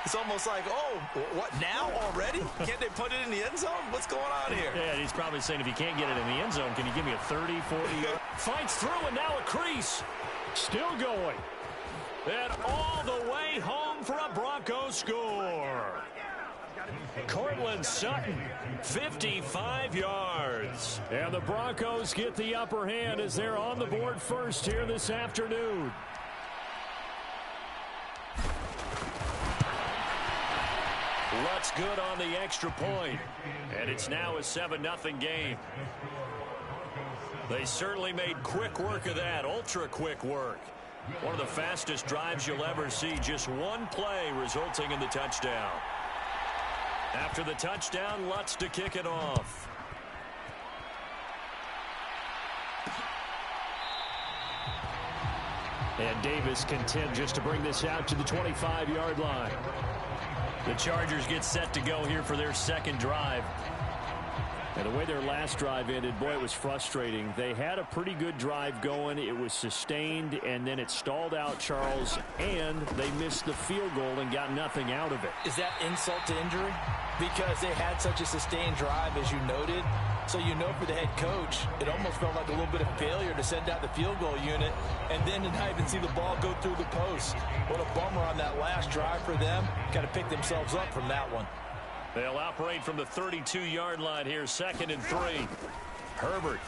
it's almost like, oh, what, now already? Can't they put it in the end zone? What's going on here? Yeah, he's probably saying, if you can't get it in the end zone, can you give me a 30, 40 yard? Fights through, and now a crease. Still going. And all the way home for a Broncos score. Cortland Sutton, 55 yards. And the Broncos get the upper hand as they're on the board first here this afternoon. Lutz good on the extra point. And it's now a 7-0 game. They certainly made quick work of that, ultra quick work. One of the fastest drives you'll ever see, just one play resulting in the touchdown. After the touchdown, Lutz to kick it off. And Davis content just to bring this out to the 25-yard line. The Chargers get set to go here for their 2nd drive. And the way their last drive ended, boy, it was frustrating. They had a pretty good drive going. It was sustained, and then it stalled out, Charles, and they missed the field goal and got nothing out of it. Is that insult to injury? Because they had such a sustained drive, as you noted. So you know for the head coach, it almost felt like a little bit of failure to send out the field goal unit and then to not even see the ball go through the post. What a bummer on that last drive for them. Got to pick themselves up from that one. They'll operate from the 32-yard line here, 2nd and 3. Herbert.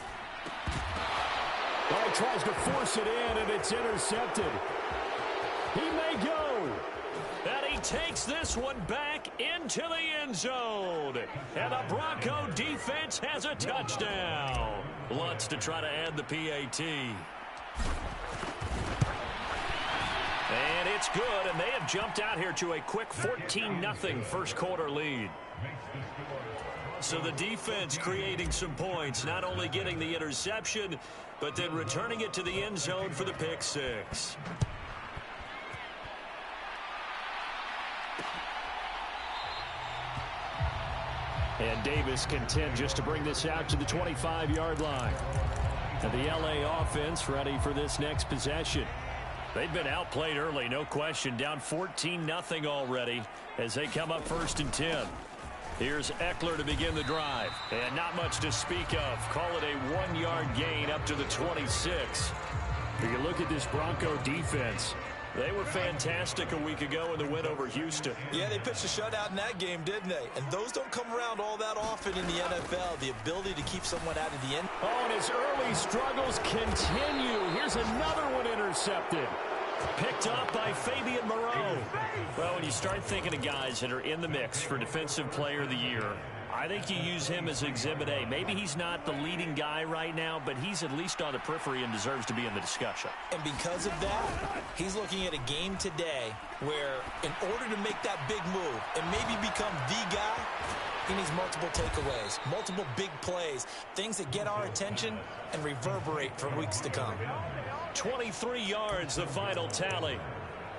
Oh, tries to force it in, and it's intercepted. He may go. And he takes this one back into the end zone. And the Bronco defense has a touchdown. Lutz to try to add the PAT. And it's good, and they have jumped out here to a quick 14-0 first quarter lead. So the defense creating some points, not only getting the interception, but then returning it to the end zone for the pick 6. And Davis content just to bring this out to the 25-yard line. And the LA offense ready for this next possession. They've been outplayed early, no question. Down 14-0 already as they come up 1st and 10. Here's Eckler to begin the drive. And not much to speak of. Call it a 1-yard gain up to the 26. If you look at this Bronco defense, they were fantastic a week ago in the win over Houston. Yeah, they pitched a shutout in that game, didn't they? And those don't come around all that often in the NFL, the ability to keep someone out of the end. Oh, and his early struggles continue. Here's another one intercepted. Picked up by Fabian Moreau. Well, when you start thinking of guys that are in the mix for Defensive Player of the Year, I think you use him as Exhibit A. Maybe he's not the leading guy right now, but he's at least on the periphery and deserves to be in the discussion. And because of that, he's looking at a game today where in order to make that big move and maybe become the guy, he needs multiple takeaways, multiple big plays, things that get our attention and reverberate for weeks to come. 23 yards, the final tally.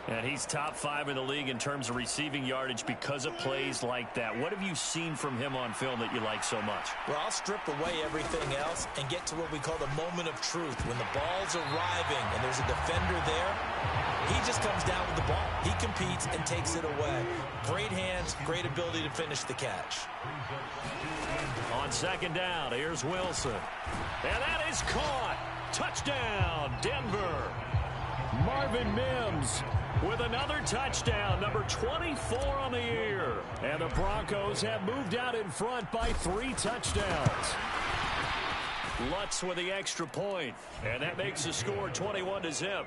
And he's top 5 in the league in terms of receiving yardage because of plays like that. What have you seen from him on film that you like so much? Well, I'll strip away everything else and get to what we call the moment of truth. When the ball's arriving and there's a defender there, he just comes down with the ball. He competes and takes it away. Great hands, great ability to finish the catch. On second down, here's Wilson. And that is caught. Touchdown, Denver. Marvin Mims with another touchdown, number 24 on the year. And the Broncos have moved out in front by 3 touchdowns. Lutz with the extra point, and that makes the score 21-0.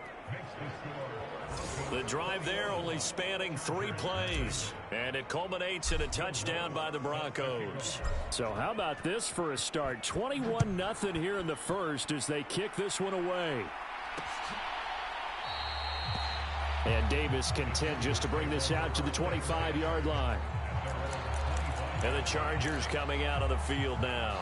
The drive there only spanning 3 plays, and it culminates in a touchdown by the Broncos. So how about this for a start? 21-0 here in the first as they kick this one away. And Davis content just to bring this out to the 25-yard line. And the Chargers coming out of the field now.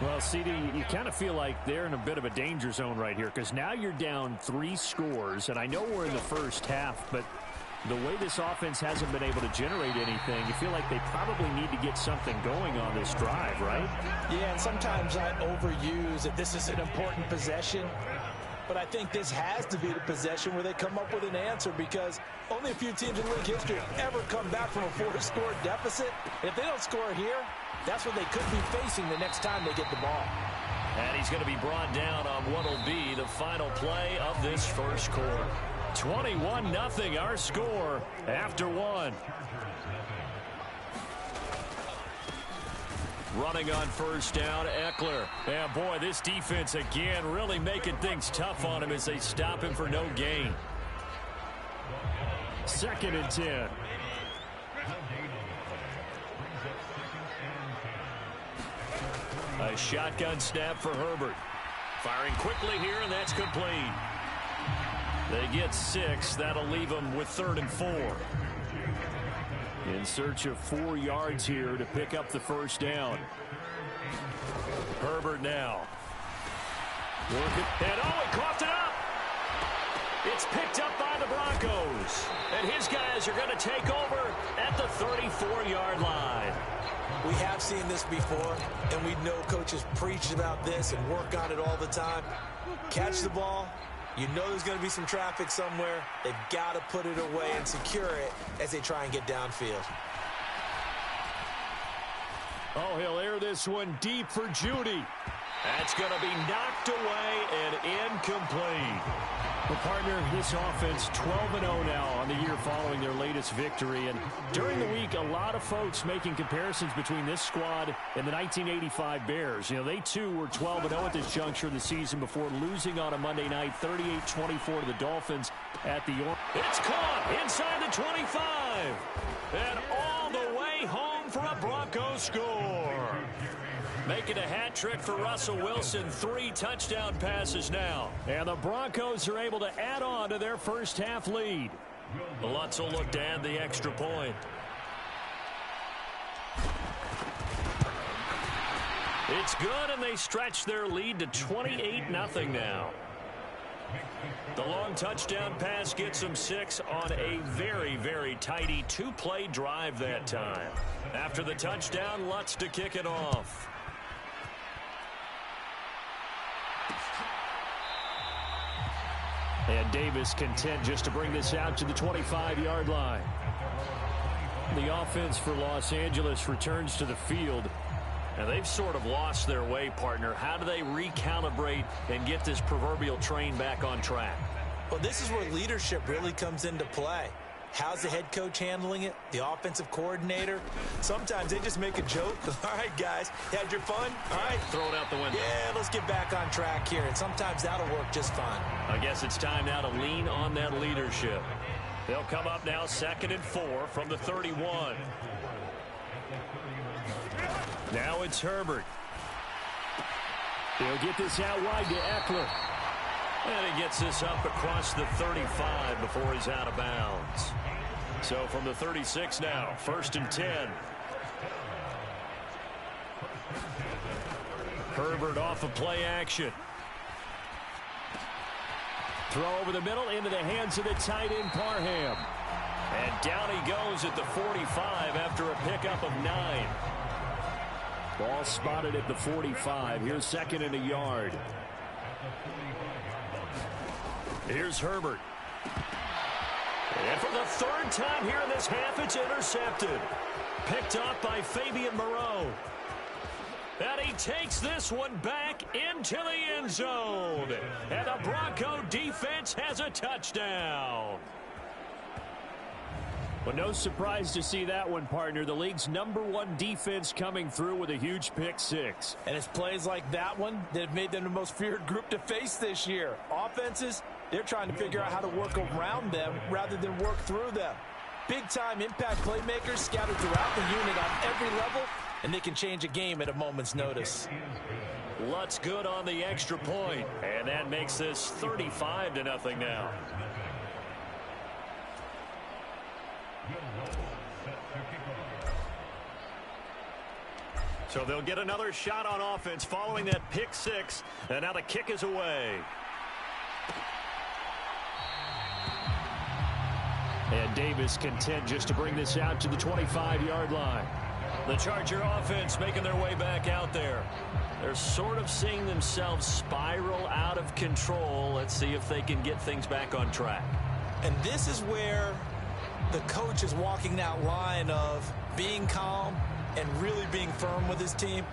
Well, CD, you kind of feel like they're in a bit of a danger zone right here because now you're down 3 scores, and I know we're in the first half, but the way this offense hasn't been able to generate anything, you feel like they probably need to get something going on this drive, right? Yeah, and sometimes I overuse that this is an important possession, but I think this has to be the possession where they come up with an answer because only a few teams in league history have ever come back from a 4-score deficit. And if they don't score here, that's what they could be facing the next time they get the ball. And he's going to be brought down on what will be the final play of this first quarter. 21-0 our score after 1. Running on first down, Eckler. And boy, this defense again really making things tough on him as they stop him for no gain. 2nd and 10. A shotgun snap for Herbert. Firing quickly here, and that's complete. They get 6. That'll leave them with 3rd and 4. In search of 4 yards here to pick up the first down. Herbert now. Working. And he coughed it up. It's picked up by the Broncos. And his guys are going to take over at the 34-yard line. We have seen this before, and we know coaches preach about this and work on it all the time. Catch the ball. You know there's going to be some traffic somewhere. They've got to put it away and secure it as they try and get downfield. Oh, he'll air this one deep for Judy. That's going to be knocked away and incomplete. Well, partner, this offense 12-0 now on the year following their latest victory. And during the week, a lot of folks making comparisons between this squad and the 1985 Bears. You know, they too were 12-0 at this juncture of the season before losing on a Monday night 38-24 to the Dolphins at the York. It's caught inside the 25. And all the way home for a Broncos score. Making a hat trick for Russell Wilson. 3 touchdown passes now. And the Broncos are able to add on to their first half lead. Lutz will look to add the extra point. It's good, and they stretch their lead to 28-0 now. The long touchdown pass gets them 6 on a very, very tidy 2-play drive that time. After the touchdown, Lutz to kick it off. And Davis content just to bring this out to the 25-yard line. The offense for Los Angeles returns to the field. And they've sort of lost their way, partner. How do they recalibrate and get this proverbial train back on track? Well, this is where leadership really comes into play. How's the head coach handling it? The offensive coordinator? Sometimes they just make a joke. All right, guys, had your fun? All right. Throw it out the window. Yeah, let's get back on track here. And sometimes that'll work just fine. I guess it's time now to lean on that leadership. They'll come up now 2nd and 4 from the 31. Now it's Herbert. They'll get this out wide to Eckler. And he gets this up across the 35 before he's out of bounds. So from the 36 now, 1st and 10. Herbert off of play action. Throw over the middle into the hands of the tight end Parham. And down he goes at the 45 after a pickup of 9. Ball spotted at the 45. Here's 2nd and a yard. Here's Herbert. And for the 3rd time here in this half, it's intercepted. Picked up by Fabian Moreau. And he takes this one back into the end zone. And the Bronco defense has a touchdown. Well, no surprise to see that one, partner. The league's #1 defense coming through with a huge pick 6. And it's plays like that one that have made them the most feared group to face this year. Offenses, they're trying to figure out how to work around them rather than work through them. Big-time impact playmakers scattered throughout the unit on every level, and they can change a game at a moment's notice. Lutz good on the extra point, and that makes this 35-0 now. So they'll get another shot on offense following that pick 6, and now the kick is away. And Davis content just to bring this out to the 25-yard line. The Charger offense making their way back out there. They're sort of seeing themselves spiral out of control. Let's see if they can get things back on track. And this is where the coach is walking that line of being calm and really being firm with his team.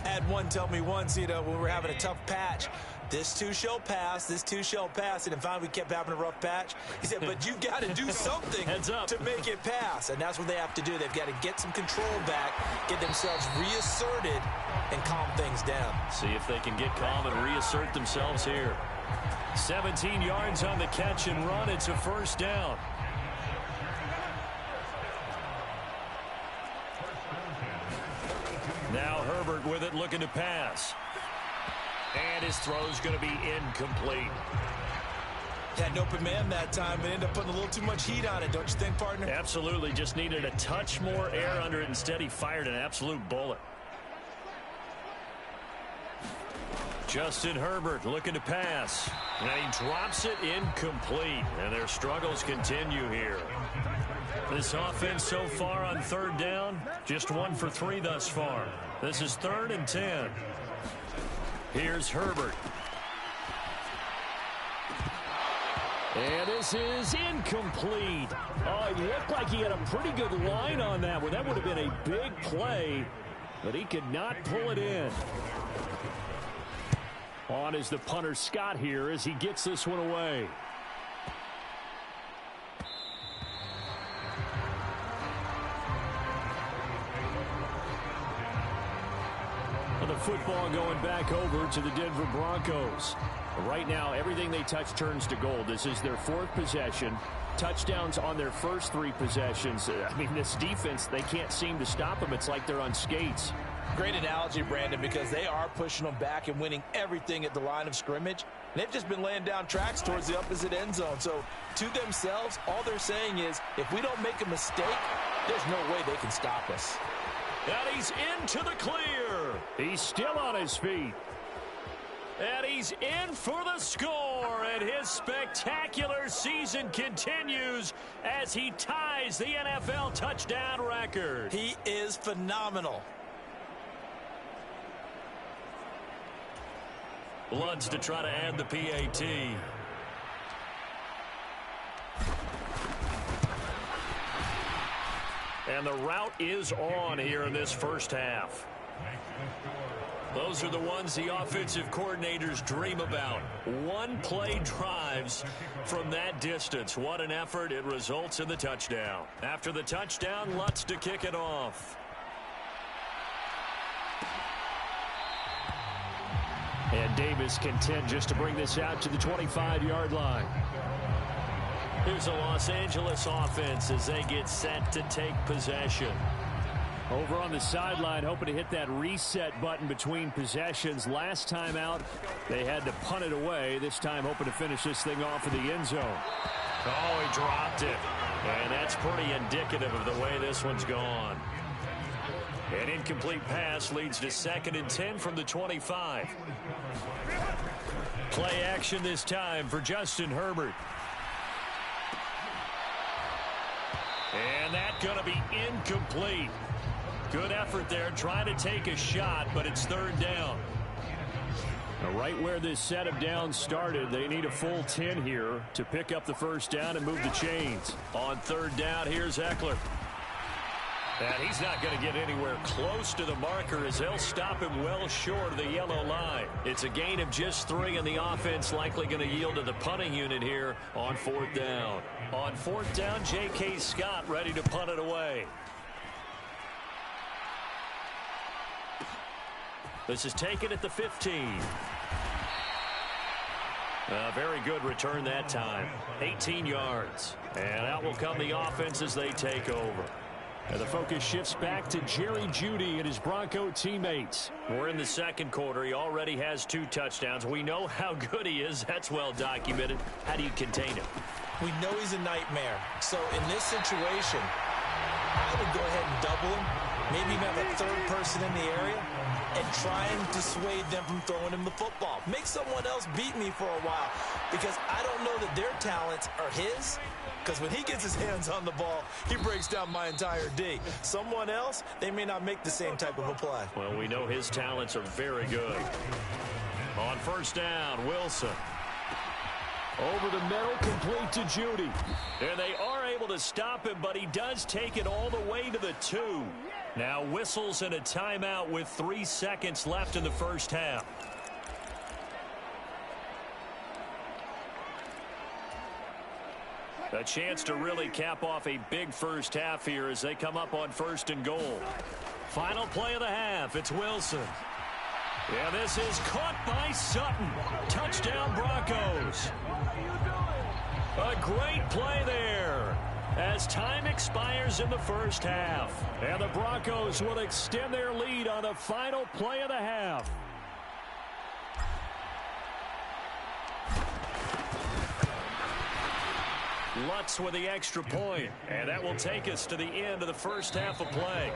I had one tell me once, when we were having a tough patch, this too shall pass, this too shall pass. And then finally we kept having a rough patch. He said, but you got to do something to make it pass. And that's what they have to do. They've got to get some control back, get themselves reasserted, and calm things down. See if they can get calm and reassert themselves here. 17 yards on the catch and run. It's a 1st down. Now Herbert with it, looking to pass. And his throw's going to be incomplete. Had an open man that time, but ended up putting a little too much heat on it, don't you think, partner? Absolutely. Just needed a touch more air under it. Instead, he fired an absolute bullet. Justin Herbert looking to pass. And he drops it incomplete. And their struggles continue here. This offense so far on 3rd down, just 1 for 3 thus far. This is 3rd and 10. Here's Herbert. And this is incomplete. Oh, it looked like he had a pretty good line on that one. That would have been a big play, but he could not pull it in. On is the punter Scott here as he gets this one away. The football going back over to the Denver Broncos. Right now, everything they touch turns to gold. This is their 4th possession. Touchdowns on their first 3 possessions. I mean, this defense, they can't seem to stop them. It's like they're on skates. Great analogy, Brandon, because they are pushing them back and winning everything at the line of scrimmage. And they've just been laying down tracks towards the opposite end zone. So, to themselves, all they're saying is, if we don't make a mistake, there's no way they can stop us. And he's into the clear. He's still on his feet. And he's in for the score. And his spectacular season continues as he ties the NFL touchdown record. He is phenomenal. Lutz to try to add the PAT. And the route is on here in this first half. Those are the ones the offensive coordinators dream about. One-play drives from that distance. What an effort. It results in the touchdown. After the touchdown, Lutz to kick it off. And Davis content just to bring this out to the 25-yard line. Here's a Los Angeles offense as they get set to take possession. Over on the sideline, hoping to hit that reset button between possessions. Last time out, they had to punt it away. This time, hoping to finish this thing off in the end zone. Oh, he dropped it. And that's pretty indicative of the way this one's gone. An incomplete pass leads to 2nd and 10 from the 25. Play action this time for Justin Herbert. And that's going to be incomplete. Good effort there, trying to take a shot, but it's 3rd down. Now, right where this set of downs started, they need a full 10 here to pick up the first down and move the chains. On 3rd down, here's Eckler. And he's not going to get anywhere close to the marker as they'll stop him well short of the yellow line. It's a gain of just 3, and the offense likely going to yield to the punting unit here on 4th down. On 4th down, J.K. Scott ready to punt it away. This is taken at the 15. Very good return that time. 18 yards. And out will come the offense as they take over. And the focus shifts back to Jerry Jeudy and his Bronco teammates. We're in the 2nd quarter. He already has 2 touchdowns. We know how good he is. That's well documented. How do you contain him? We know he's a nightmare. So in this situation, I would go ahead and double him. Maybe even have a 3rd person in the area and trying to dissuade them from throwing him the football. Make someone else beat me for a while because I don't know that their talents are his. Because when he gets his hands on the ball, he breaks down my entire D. Someone else, they may not make the same type of a play. Well, we know his talents are very good. On 1st down, Wilson. Over the middle, complete to Jeudy. And they are able to stop him, but he does take it all the way to the 2. Now whistles and a timeout with 3 seconds left in the first half. A chance to really cap off a big first half here as they come up on 1st and goal. Final play of the half. It's Wilson. Yeah, this is caught by Sutton. Touchdown Broncos. A great play there as time expires in the first half. And the Broncos will extend their lead on the final play of the half. Lutz with the extra point, and that will take us to the end of the first half of play.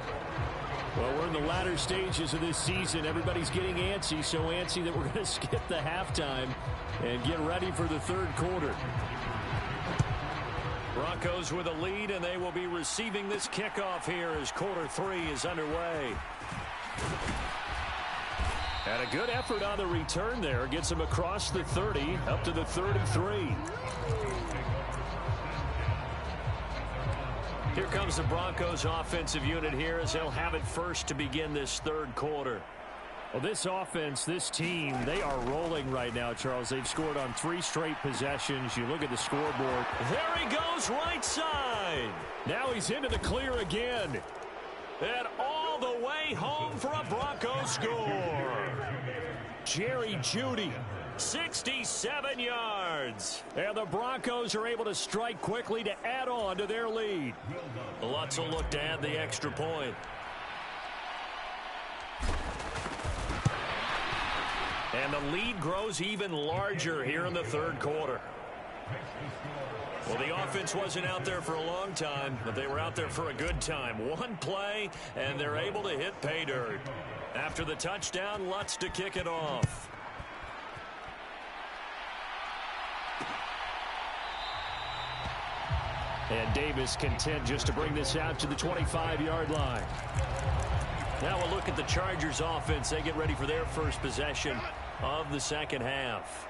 Well, we're in the latter stages of this season. Everybody's getting antsy, so antsy that we're going to skip the halftime and get ready for the 3rd quarter. Broncos with a lead, and they will be receiving this kickoff here as quarter 3 is underway. And a good effort on the return there. Gets them across the 30, up to the 33. Here comes the Broncos offensive unit here as they'll have it first to begin this 3rd quarter. Well, this offense, this team, they are rolling right now, Charles. They've scored on 3 straight possessions. You look at the scoreboard. There he goes, right side. Now he's into the clear again. And all the way home for a Broncos score. Jerry Jeudy. 67 yards. And the Broncos are able to strike quickly to add on to their lead. Lutz will look to add the extra point. And the lead grows even larger here in the 3rd quarter. Well, the offense wasn't out there for a long time, but they were out there for a good time. One play, and they're able to hit pay dirt. After the touchdown, Lutz to kick it off. And Davis content just to bring this out to the 25-yard line. Now we'll look at the Chargers offense. They get ready for their first possession of the 2nd half.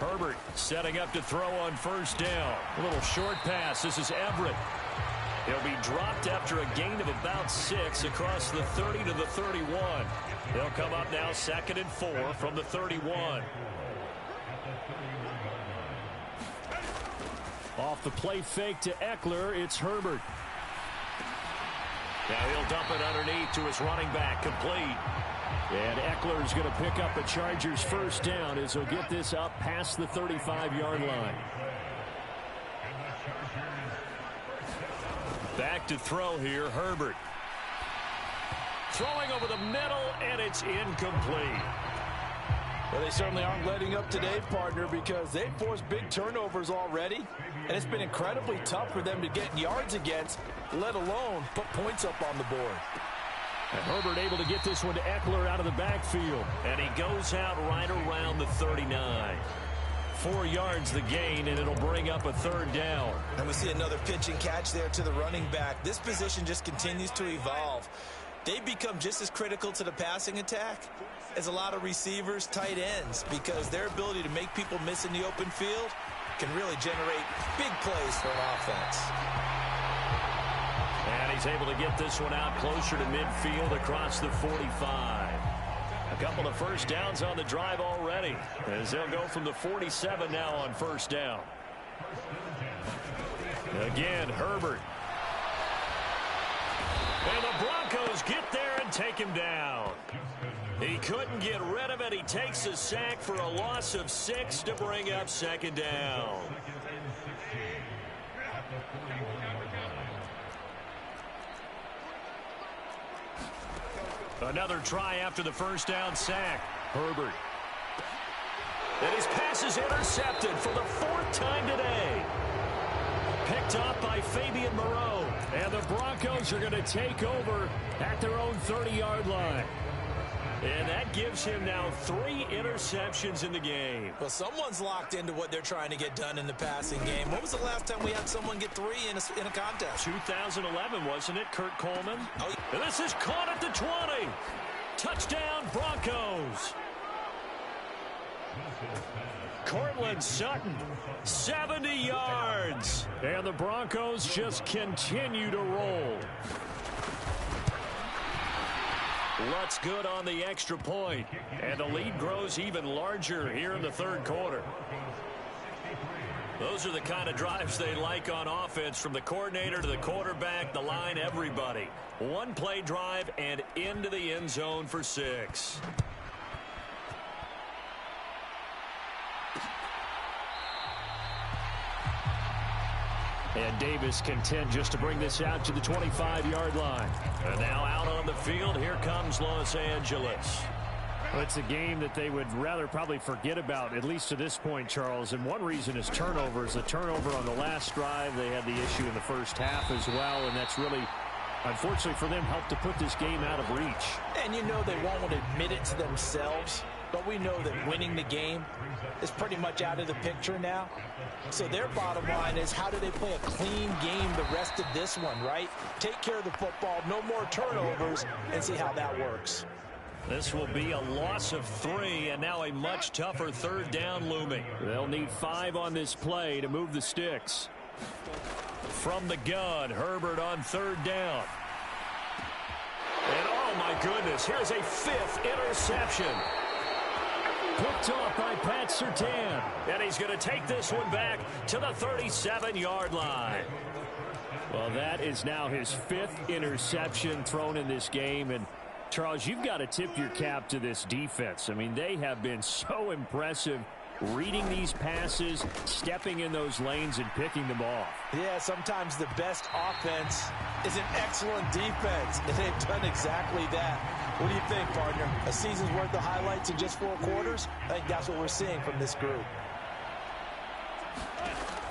Herbert setting up to throw on first down. A little short pass. This is Everett. He'll be dropped after a gain of about 6 across the 30 to the 31. They'll come up now 2nd and 4 from the 31. Off the play fake to Eckler, it's Herbert. Now he'll dump it underneath to his running back, complete. And Eckler's going to pick up a Chargers first down as he'll get this up past the 35-yard line. Back to throw here, Herbert. Throwing over the middle, and it's incomplete. Well, they certainly aren't letting up today, partner, because they've forced big turnovers already, and it's been incredibly tough for them to get yards against, let alone put points up on the board. And Herbert able to get this one to Eckler out of the backfield. And he goes out right around the 39. 4 yards the gain, and it'll bring up a 3rd down. And we see another pitch and catch there to the running back. This position just continues to evolve. They become just as critical to the passing attack as a lot of receivers, tight ends, because their ability to make people miss in the open field can really generate big plays for an offense. And he's able to get this one out closer to midfield across the 45. A couple of first downs on the drive already, as they'll go from the 47 now on first down. Again, Herbert. And the Broncos get there and take him down. He couldn't get rid of it. He takes a sack for a loss of 6 to bring up 2nd down. Another try after the first down sack. Herbert. And his pass is intercepted for the 4th time today. Picked up by Fabian Moreau. And the Broncos are going to take over at their own 30-yard line. And that gives him now 3 interceptions in the game. Well, someone's locked into what they're trying to get done in the passing game. When was the last time we had someone get 3 in a contest? 2011, wasn't it, Kurt Coleman? Oh, yeah. And this is caught at the 20. Touchdown, Broncos. Cortland Sutton, 70 yards. And the Broncos just continue to roll. Lutz good on the extra point. And the lead grows even larger here in the 3rd quarter. Those are the kind of drives they like on offense, from the coordinator to the quarterback, the line, everybody. 1-play drive and into the end zone for 6. And Davis content just to bring this out to the 25-yard line. And now out on the field, here comes Los Angeles. Well, it's a game that they would rather probably forget about, at least to this point, Charles. And one reason is turnovers. The turnover on the last drive, they had the issue in the first half as well. And that's really, unfortunately for them, helped to put this game out of reach. And you know they won't admit it to themselves, but we know that winning the game is pretty much out of the picture now. So their bottom line is, how do they play a clean game the rest of this one, right? Take care of the football, no more turnovers, and see how that works. This will be a loss of 3, and now a much tougher 3rd down looming. They'll need 5 on this play to move the sticks. From the gun, Herbert on 3rd down. And oh my goodness, here's a 5th interception. Picked off by Pat Surtain. And he's going to take this one back to the 37-yard line. Well, that is now his 5th interception thrown in this game. And, Charles, you've got to tip your cap to this defense. I mean, they have been so impressive reading these passes, stepping in those lanes, and picking them off. Yeah, sometimes the best offense is an excellent defense, and they've done exactly that. What do you think, partner? A season's worth of highlights in just 4 quarters? I think that's what we're seeing from this group.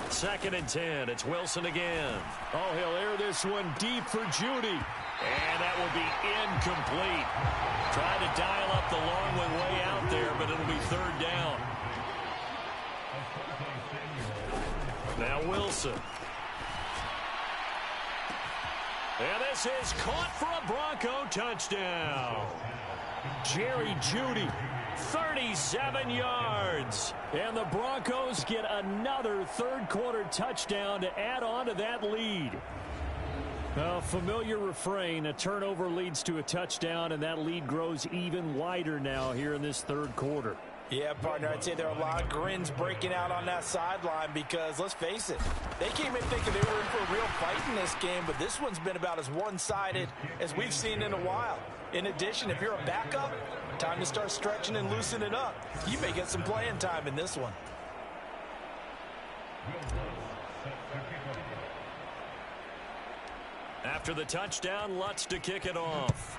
2nd and 10. It's Wilson again. Oh, he'll air this one deep for Judy. And that will be incomplete. Trying to dial up the long one way out there, but it'll be 3rd down. Now Wilson. And this is caught for a Bronco touchdown. Jerry Jeudy 37 yards. And the Broncos get another third-quarter touchdown to add on to that lead. A familiar refrain, a turnover leads to a touchdown, and that lead grows even wider now here in this third quarter. Yeah, partner, I'd say there are a lot of grins breaking out on that sideline because, let's face it, they came in thinking they were in for a real fight in this game, but this one's been about as one-sided as we've seen in a while. In addition, if you're a backup, time to start stretching and loosening up. You may get some playing time in this one. After the touchdown, Lutz to kick it off.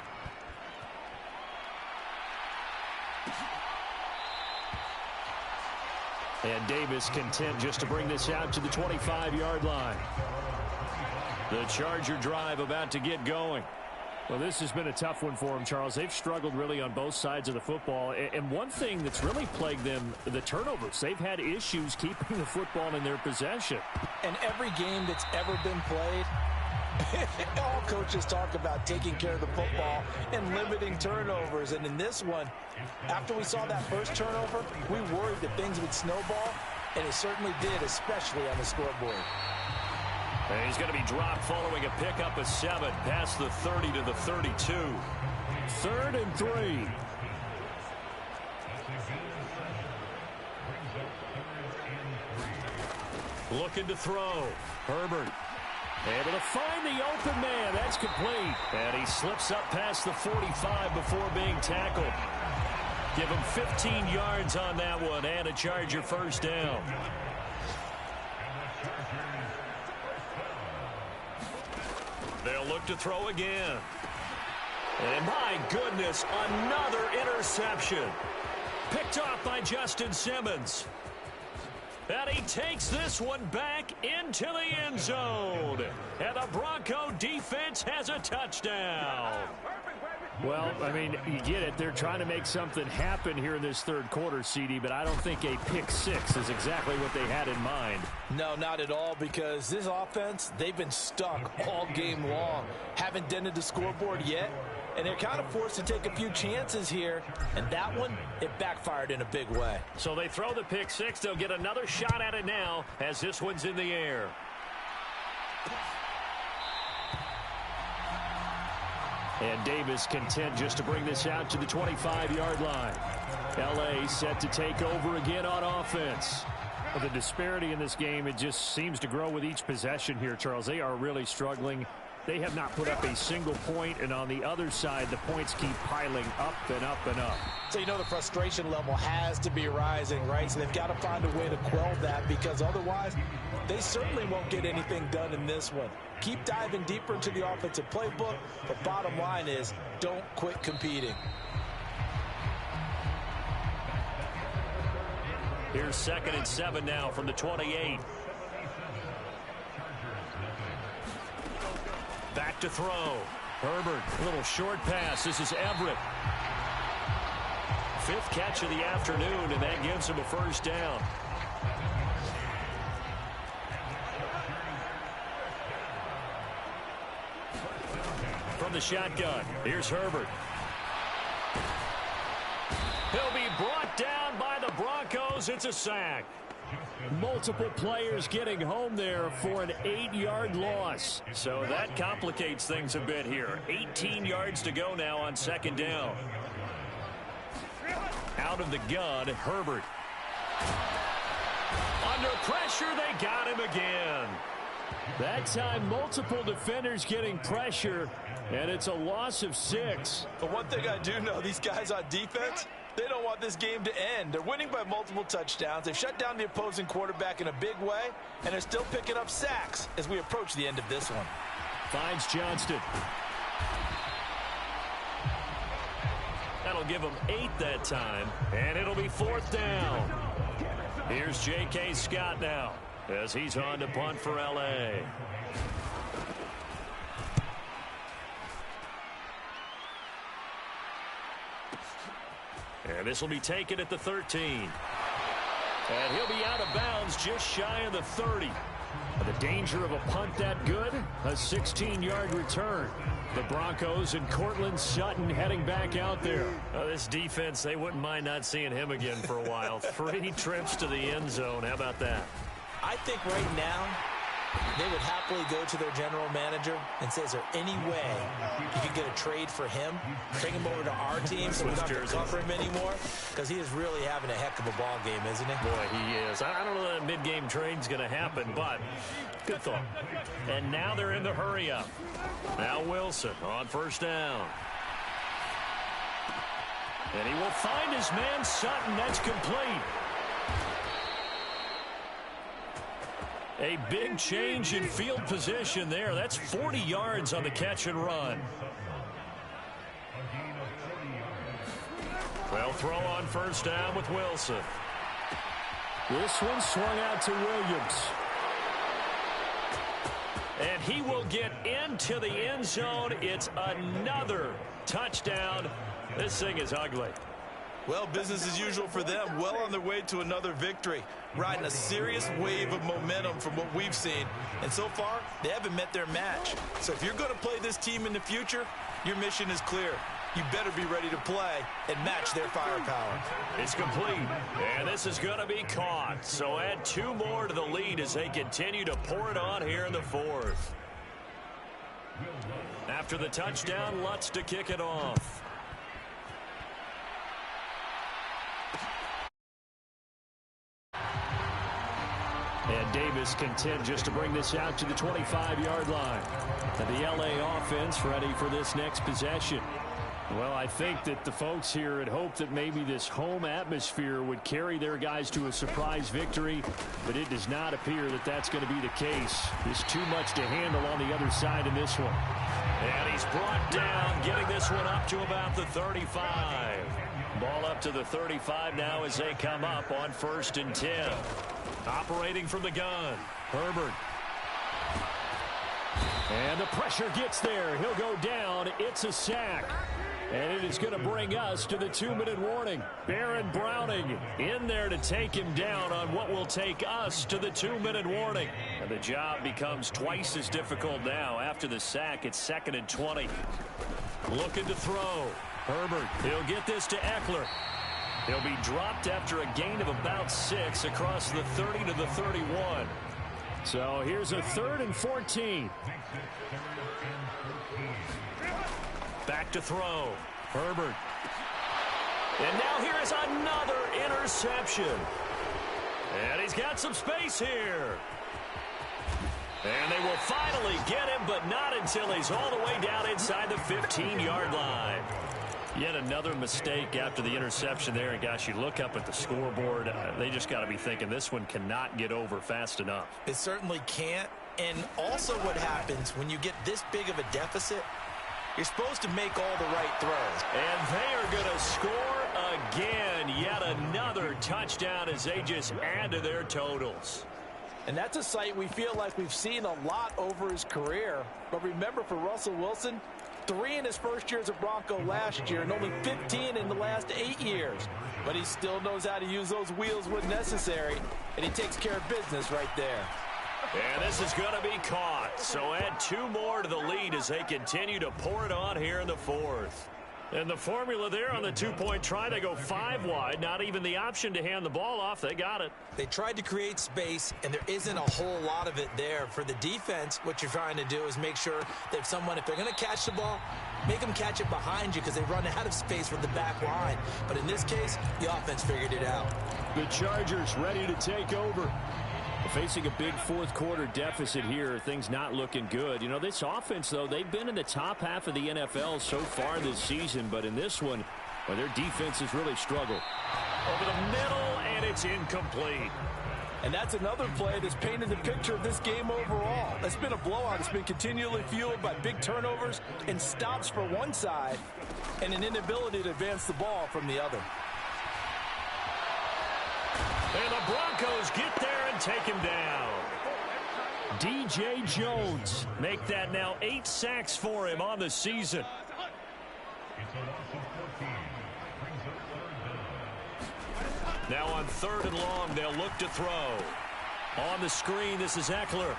And Davis content just to bring this out to the 25-yard line. The Charger drive about to get going. Well, this has been a tough one for them, Charles. They've struggled really on both sides of the football. And one thing that's really plagued them, the turnovers. They've had issues keeping the football in their possession. And every game that's ever been played, all coaches talk about taking care of the football and limiting turnovers. And in this one, after we saw that first turnover, we worried that things would snowball, and it certainly did, especially on the scoreboard. And he's going to be dropped following a pickup of 7 past the 30 to the 32. 3rd and 3. Looking to throw. Herbert able to find the open man. That's complete. And he slips up past the 45 before being tackled. Give him 15 yards on that one and a Charger first down. They'll look to throw again. And my goodness, another interception. Picked off by Justin Simmons. And he takes this one back into the end zone. And the Bronco defense has a touchdown. Well, I mean, you get it. They're trying to make something happen here in this third quarter, CD, but I don't think a pick six is exactly what they had in mind. No, not at all, because this offense, they've been stuck all game long. Haven't dented the scoreboard yet, and they're kind of forced to take a few chances here, and that one, it backfired in a big way. So they throw the pick six. They'll get another shot at it now as this one's in the air. And Davis content just to bring this out to the 25-yard line. L.A. set to take over again on offense. Well, the disparity in this game, it just seems to grow with each possession here, Charles. They are really struggling. They have not put up a single point, and on the other side, the points keep piling up and up and up. So you know the frustration level has to be rising, right? So they've got to find a way to quell that, because otherwise they certainly won't get anything done in this one. Keep diving deeper into the offensive playbook, but bottom line is don't quit competing. Here's 2nd and 7 now from the 28. Back to throw. Herbert, a little short pass. This is Everett. 5th catch of the afternoon, and that gives him a first down. From the shotgun, here's Herbert. He'll be brought down by the Broncos. It's a sack. Multiple players getting home there for an 8-yard loss. So that complicates things a bit here. 18 yards to go now on 2nd down. Out of the gun, Herbert. Under pressure, they got him again. That time, multiple defenders getting pressure, and it's a loss of 6. But one thing I do know, these guys on defense, they don't want this game to end. They're winning by multiple touchdowns. They've shut down the opposing quarterback in a big way, and they're still picking up sacks as we approach the end of this one. Finds Johnston. That'll give him 8 that time, and it'll be 4th down. Here's J.K. Scott now as he's on to punt for L.A. And this will be taken at the 13. And he'll be out of bounds just shy of the 30. The danger of a punt that good? A 16-yard return. The Broncos and Cortland Sutton heading back out there. This defense, they wouldn't mind not seeing him again for a while. 3 trips to the end zone. How about that? I think right now they would happily go to their general manager and say, is there any way you could get a trade for him? Bring him over to our team so we don't have to cover him anymore? Because he is really having a heck of a ball game, isn't he? Boy, he is. I don't know that a mid-game trade's going to happen, but good thought. And now they're in the hurry-up. Now Wilson on first down. And he will find his man Sutton. That's complete. A big change in field position there. That's 40 yards on the catch and run. Well, throw on first down with Wilson. This one swung out to Williams. And he will get into the end zone. It's another touchdown. This thing is ugly. Well, business as usual for them. Well on their way to another victory. Riding a serious wave of momentum from what we've seen. And so far, they haven't met their match. So if you're going to play this team in the future, your mission is clear. You better be ready to play and match their firepower. It's complete. And this is going to be caught. So add 2 more to the lead as they continue to pour it on here in the 4th. After the touchdown, Lutz to kick it off. And Davis content just to bring this out to the 25-yard line. And the LA offense ready for this next possession. Well, I think that the folks here had hoped that maybe this home atmosphere would carry their guys to a surprise victory, but it does not appear that that's going to be the case. There's too much to handle on the other side in this one. And he's brought down, getting this one up to about the 35. Ball up to the 35 now as they come up on 1st and 10. Operating from the gun, Herbert. And the pressure gets there. He'll go down. It's a sack. And it is going to bring us to the 2-minute warning. Baron Browning in there to take him down on what will take us to the 2-minute warning. And the job becomes twice as difficult now. After the sack, it's 2nd and 20. Looking to throw. Herbert, he'll get this to Eckler. He'll be dropped after a gain of about 6 across the 30 to the 31. So here's a 3rd and 14. Back to throw. Herbert. And now here is another interception. And he's got some space here. And they will finally get him, but not until he's all the way down inside the 15-yard line. Yet another mistake after the interception there. And, gosh, you look up at the scoreboard, they just got to be thinking this one cannot get over fast enough. It certainly can't. And also what happens when you get this big of a deficit, you're supposed to make all the right throws. And they are going to score again. Yet another touchdown as they just add to their totals. And that's a sight we feel like we've seen a lot over his career. But remember, for Russell Wilson, 3 in his first year as a Bronco last year and only 15 in the last 8 years. But he still knows how to use those wheels when necessary, and he takes care of business right there. And this is going to be caught. So add 2 more to the lead as they continue to pour it on here in the 4th. And the formula there on the 2-point try, they go 5 wide. Not even the option to hand the ball off. They got it. They tried to create space, and there isn't a whole lot of it there. For the defense, what you're trying to do is make sure that someone, if they're going to catch the ball, make them catch it behind you because they run out of space with the back line. But in this case, the offense figured it out. The Chargers ready to take over. Facing a big 4th quarter deficit here, things not looking good. You know, this offense, though, they've been in the top half of the NFL so far this season, but in this one, well, their defense has really struggled. Over the middle, and it's incomplete. And that's another play that's painted the picture of this game overall. It's been a blowout. It's been continually fueled by big turnovers and stops for one side and an inability to advance the ball from the other. And the Broncos get there and take him down. DJ Jones. Make that now 8 sacks for him on the season. Now on 3rd and long, they'll look to throw. On the screen, this is Eckler.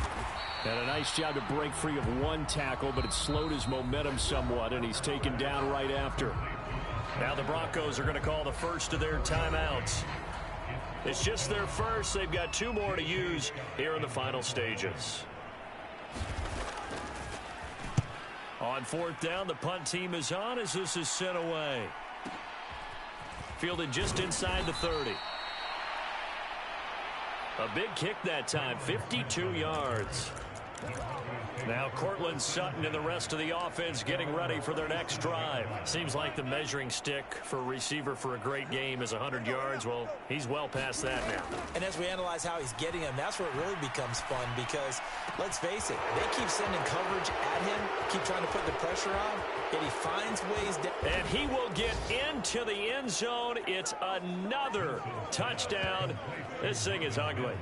And a nice job to break free of one tackle, but it slowed his momentum somewhat, and he's taken down right after. Now the Broncos are going to call the first of their timeouts. It's just their first. They've got 2 more to use here in the final stages. On 4th down, the punt team is on as this is sent away. Fielded just inside the 30. A big kick that time, 52 yards. Now Cortland Sutton and the rest of the offense getting ready for their next drive. Seems like the measuring stick for a receiver for a great game is 100 yards. Well, he's well past that now. And as we analyze how he's getting them, that's where it really becomes fun because, let's face it, they keep sending coverage at him, keep trying to put the pressure on, and he finds ways to... And he will get into the end zone. It's another touchdown. This thing is ugly.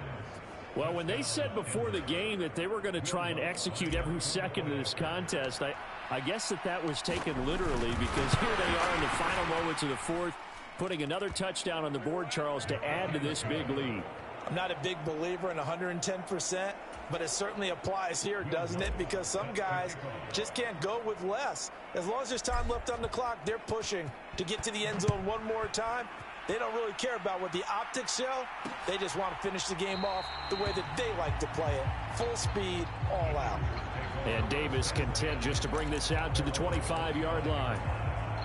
Well, when they said before the game that they were going to try and execute every second of this contest, I guess that was taken literally because here they are in the final moments of the 4th, putting another touchdown on the board, Charles, to add to this big lead. I'm not a big believer in 110%, but it certainly applies here, doesn't it? Because some guys just can't go with less. As long as there's time left on the clock, they're pushing to get to the end zone one more time. They don't really care about what the optics show. They just want to finish the game off the way that they like to play it. Full speed, all out. And Davis content just to bring this out to the 25-yard line.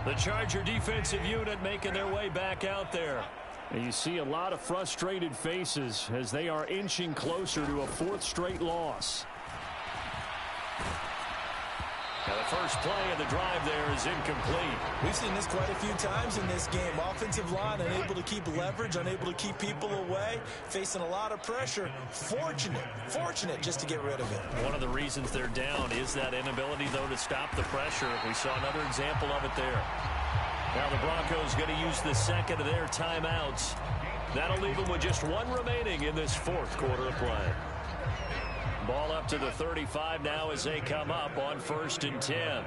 The Charger defensive unit making their way back out there. And you see a lot of frustrated faces as they are inching closer to a 4th straight loss. Now the first play of the drive there is incomplete. We've seen this quite a few times in this game. Offensive line unable to keep leverage, unable to keep people away, facing a lot of pressure. Fortunate just to get rid of it. One of the reasons they're down is that inability, though, to stop the pressure. We saw another example of it there. Now the Broncos going to use the second of their timeouts. That'll leave them with just 1 remaining in this 4th quarter of play. Ball up to the 35 now as they come up on 1st and 10.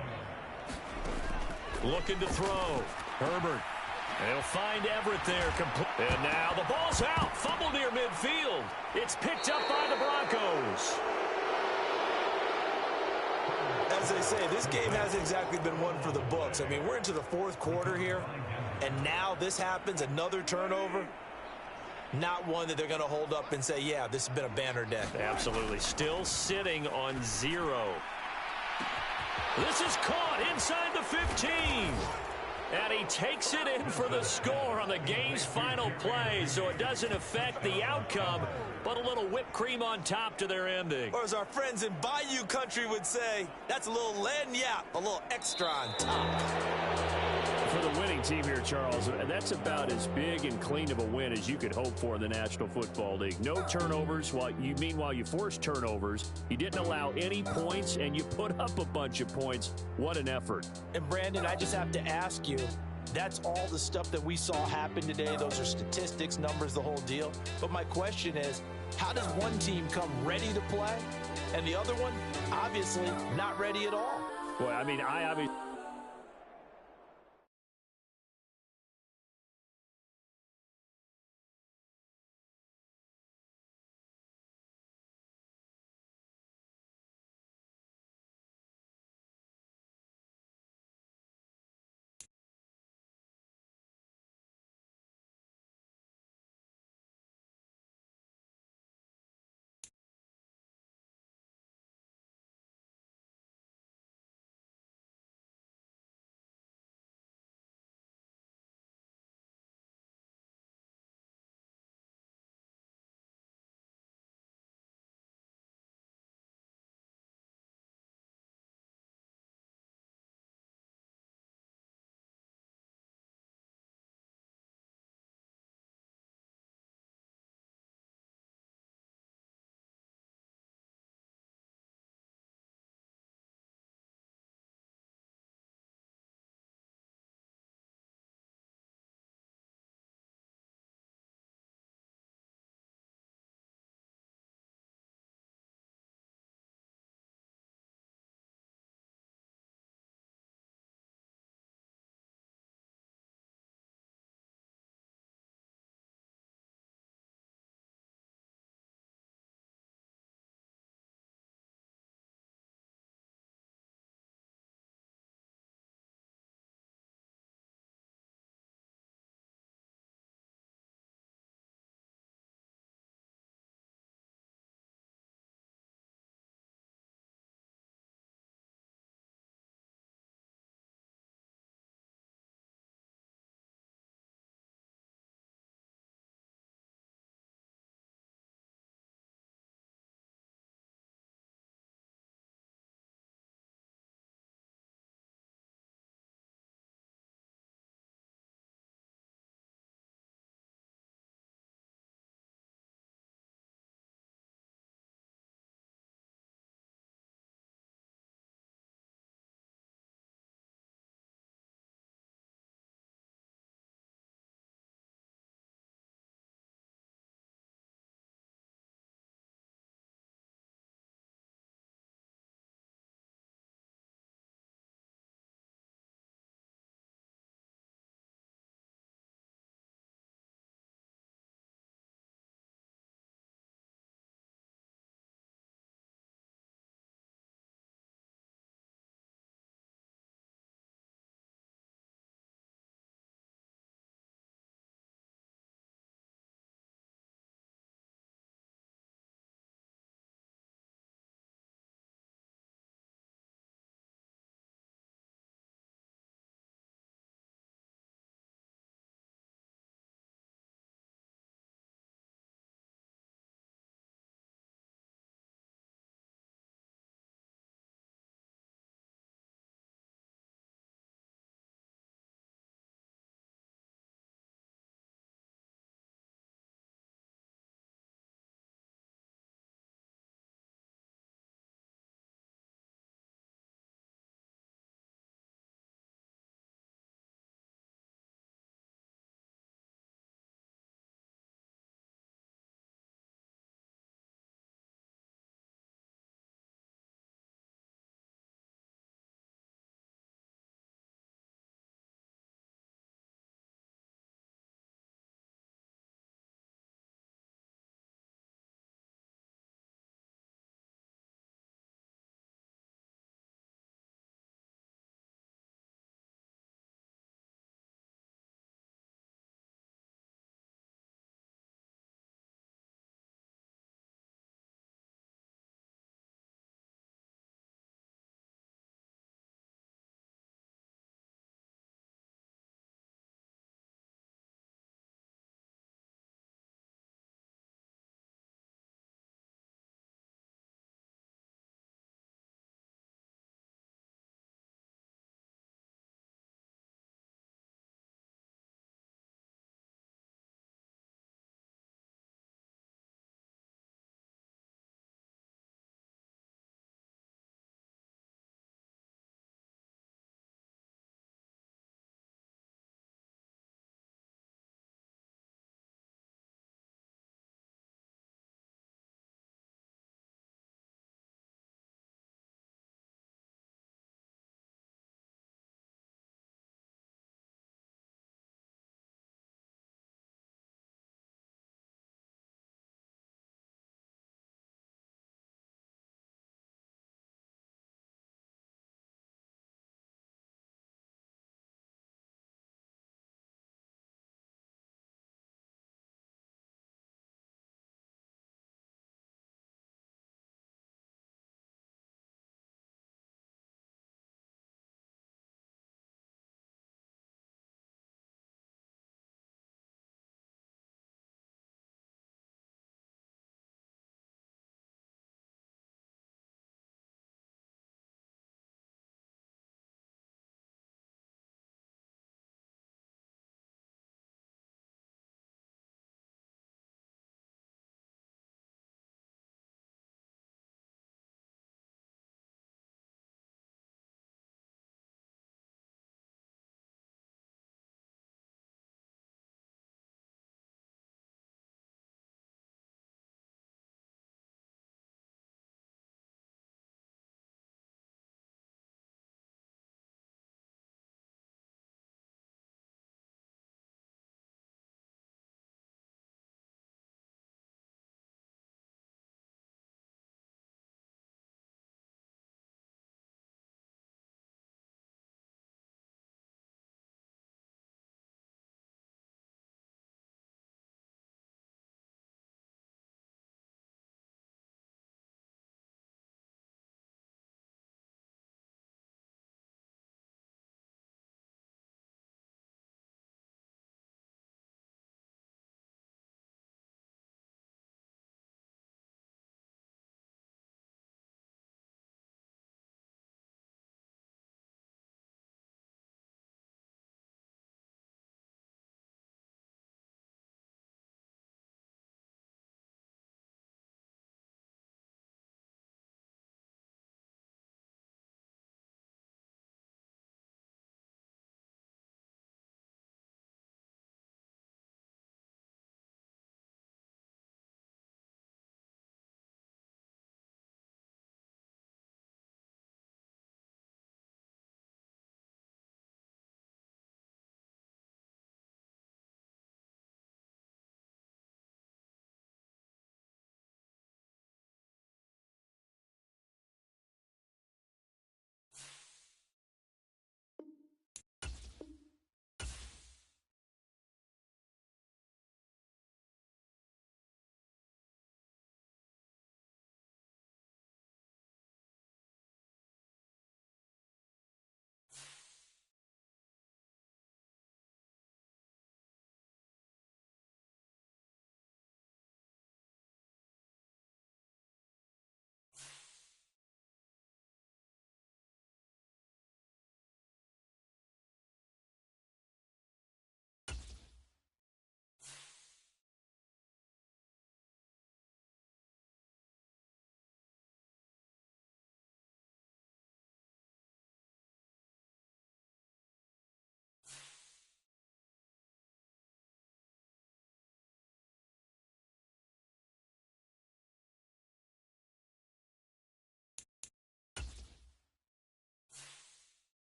Looking to throw. Herbert. They'll find Everett there. And now the ball's out. Fumble near midfield. It's picked up by the Broncos. As they say, this game hasn't exactly been one for the books. I mean, we're into the 4th quarter here, and now this happens, another turnover. Not one that they're going to hold up and say, yeah, this has been a banner day. Absolutely. Still sitting on 0. This is caught inside the 15. And he takes it in for the score on the game's final play, so it doesn't affect the outcome, but a little whipped cream on top to their ending. Or as our friends in Bayou country would say, that's a little lagniappe, a little extra on top. For the winning team here, Charles, that's about as big and clean of a win as you could hope for in the National Football League. No turnovers. Meanwhile, you forced turnovers. You didn't allow any points, and you put up a bunch of points. What an effort. And, Brandon, I just have to ask you, that's all the stuff that we saw happen today. Those are statistics, numbers, the whole deal. But my question is, how does one team come ready to play, and the other one, obviously, not ready at all? Well, I mean, I obviously...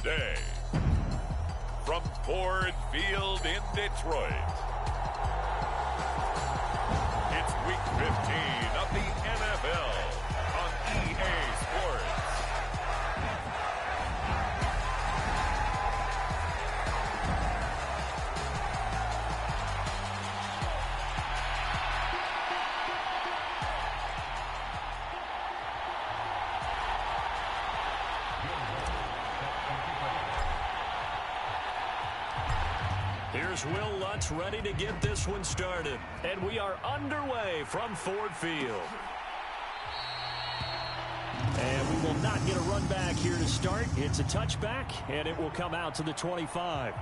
today. From Ford Field in Detroit, it's Week 15 of the NFL on EA Sports. Here's Will Lutz ready to get this one started. And we are underway from Ford Field. And we will not get a run back here to start. It's a touchback, and it will come out to the 25.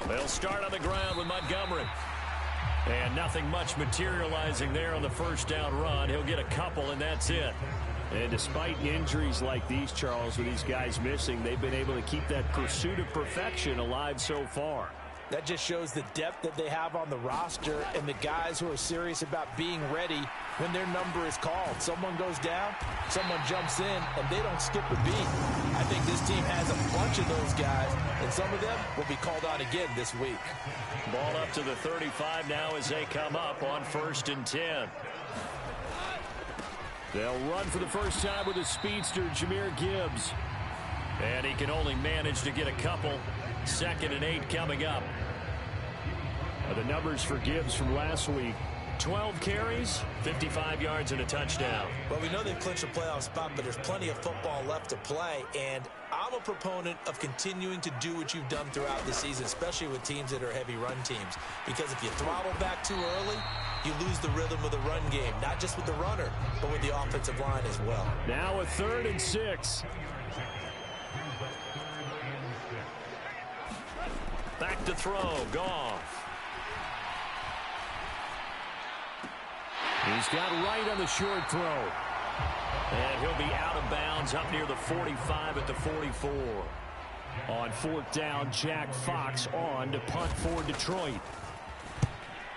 They'll start on the ground with Montgomery. And nothing much materializing there on the first down run. He'll get a couple, and that's it. And despite injuries like these, Charles, with these guys missing, they've been able to keep that pursuit of perfection alive so far. That just shows the depth that they have on the roster and the guys who are serious about being ready when their number is called. Someone goes down, someone jumps in, and they don't skip a beat. I think this team has a bunch of those guys, and some of them will be called on again this week. Ball up to the 35 now as they come up on 1st and 10. They'll run for the first time with a speedster, Jahmyr Gibbs. And he can only manage to get a couple. 2nd and 8 coming up. The numbers for Gibbs from last week. 12 carries, 55 yards, and a touchdown. Well, we know they've clinched a playoff spot, but there's plenty of football left to play, and I'm a proponent of continuing to do what you've done throughout the season, especially with teams that are heavy run teams, because if you throttle back too early, you lose the rhythm of the run game, not just with the runner, but with the offensive line as well. Now a 3rd and 6. Back to throw, Goff. He's got right on the short throw. And he'll be out of bounds up near the 45 at the 44. On 4th down, Jack Fox on to punt for Detroit.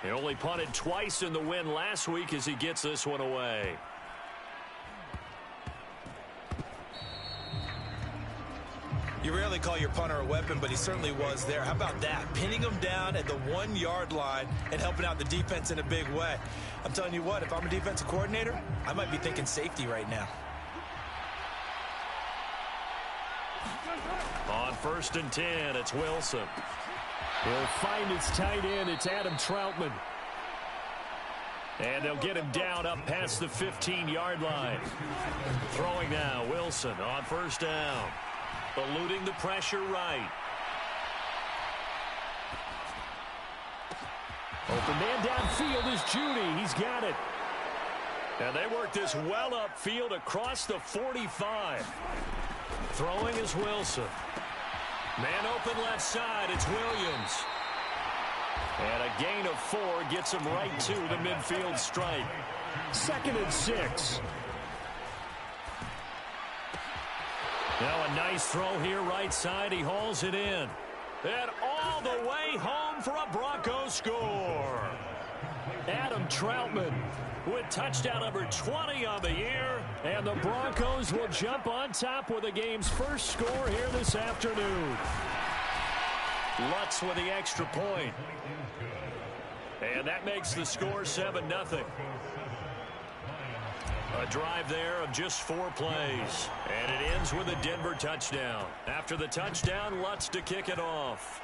He only punted twice in the win last week as he gets this one away. You rarely call your punter a weapon, but he certainly was there. How about that? Pinning him down at the 1-yard line and helping out the defense in a big way. I'm telling you what, if I'm a defensive coordinator, I might be thinking safety right now. On 1st and 10, it's Wilson. He'll find his tight end. It's Adam Troutman. And they'll get him down up past the 15-yard line. Throwing now, Wilson on 1st down. Eluding the pressure right. Open man downfield is Judy. He's got it. And they work this well upfield across the 45. Throwing is Wilson. Man open left side. It's Williams. And a gain of 4 gets him right to the midfield stripe. 2nd and 6. Now a nice throw here right side. He hauls it in. And all the way home for a Broncos score. Adam Troutman with touchdown number 20 on the year. And the Broncos will jump on top with the game's first score here this afternoon. Lutz with the extra point. And that makes the score 7-0. A drive there of just 4 plays. And it ends with a Denver touchdown. After the touchdown, Lutz to kick it off.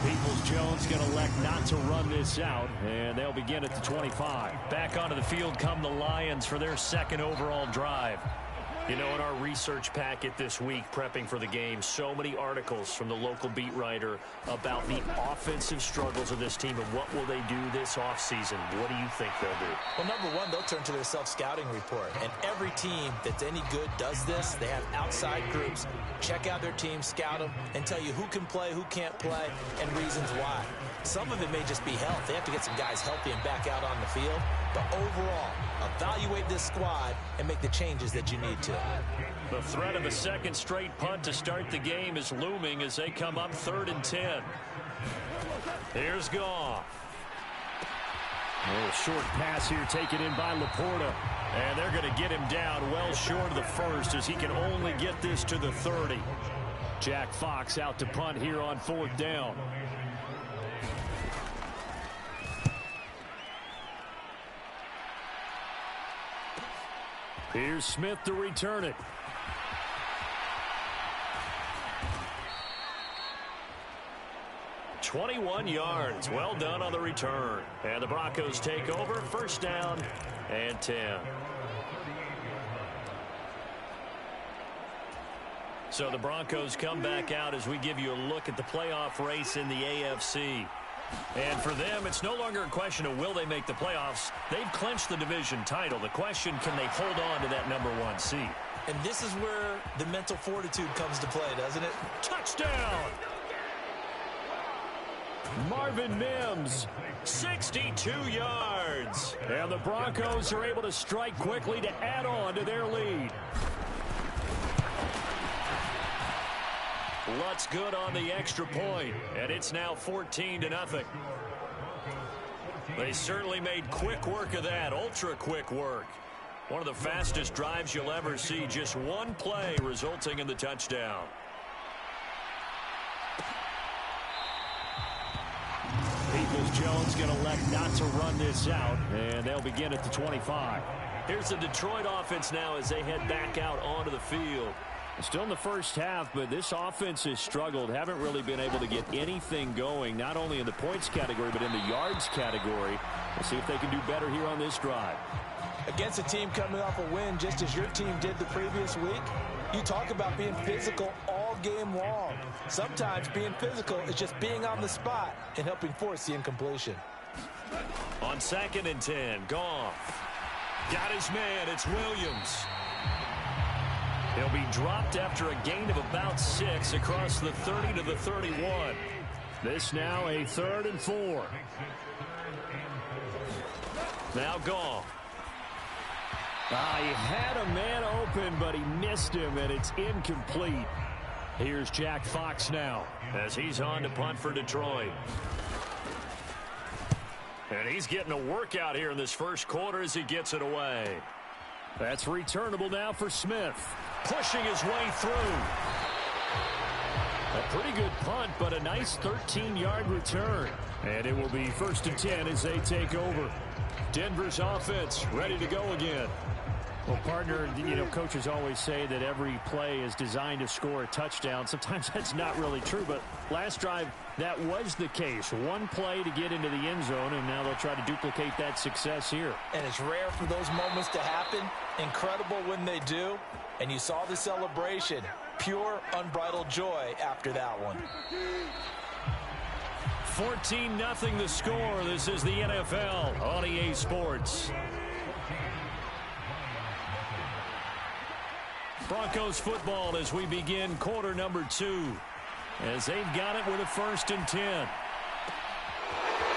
Peoples-Jones going to elect not to run this out, and they'll begin at the 25. Back onto the field come the Lions for their 2nd overall drive. You know, in our research packet this week, prepping for the game, so many articles from the local beat writer about the offensive struggles of this team and what will they do this offseason. What do you think they'll do? Well, number one, they'll turn to their self-scouting report. And every team that's any good does this. They have outside groups. Check out their team, scout them, and tell you who can play, who can't play, and reasons why. Some of it may just be health. They have to get some guys healthy and back out on the field. But overall, evaluate this squad and make the changes that you need to. The threat of a second straight punt to start the game is looming as they come up 3rd and 10. Here's Goff. A little short pass here taken in by Laporta. And they're going to get him down well short of the first as he can only get this to the 30. Jack Fox out to punt here on 4th down. Here's Smith to return it. "21 yards. Well done on the return. And the Broncos take over. 1st down and 10. So the Broncos come back out as we give you a look at the playoff race in the AFC. And for them, it's no longer a question of will they make the playoffs. They've clinched the division title. The question, can they hold on to that #1 seed? And this is where the mental fortitude comes to play, doesn't it? Touchdown! Marvin Mims. 62 yards. And the Broncos are able to strike quickly to add on to their lead. Lutz good on the extra point, and it's now 14-0. They certainly made quick work of that, ultra quick work. One of the fastest drives you'll ever see, just one play resulting in the touchdown. Peoples-Jones going to elect not to run this out, and they'll begin at the 25. Here's the Detroit offense now as they head back out onto the field. Still in the first half, but this offense has struggled. Haven't really been able to get anything going, not only in the points category, but in the yards category. We'll see if they can do better here on this drive. Against a team coming off a win, just as your team did the previous week, you talk about being physical all game long. Sometimes being physical is just being on the spot and helping force the incompletion. On 2nd and 10, Goff. Got his man, it's Williams. He'll be dropped after a gain of about 6 across the 30 to the 31. This now a 3rd and 4. Now Goff. He had a man open, but he missed him, and it's incomplete. Here's Jack Fox now as he's on to punt for Detroit. And he's getting a workout here in this first quarter as he gets it away. That's returnable now for Smith. Pushing his way through. A pretty good punt, but a nice 13-yard return. And it will be 1st and 10 as they take over. Denver's offense ready to go again. Well, partner, you know, coaches always say that every play is designed to score a touchdown. Sometimes that's not really true, but last drive, that was the case. One play to get into the end zone, and now they'll try to duplicate that success here. And it's rare for those moments to happen. Incredible when they do. And you saw the celebration. Pure, unbridled joy after that one. 14-0 the score. This is the NFL on EA Sports. Broncos football as we begin quarter number 2. As they've got it with a 1st and 10.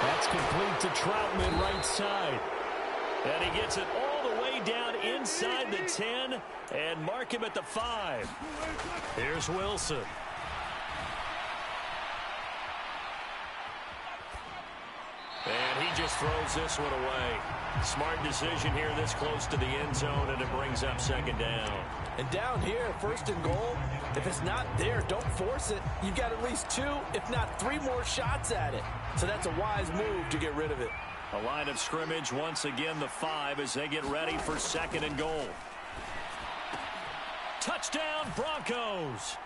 That's complete to Troutman right side. And he gets it all the way down inside the 10 and mark him at the 5. Here's Wilson. And he just throws this one away. Smart decision here this close to the end zone, and it brings up 2nd down. And down here, 1st and goal, if it's not there, don't force it. You've got at least 2, if not 3 more shots at it. So that's a wise move to get rid of it. A line of scrimmage once again, the 5, as they get ready for 2nd and goal. Touchdown, Broncos.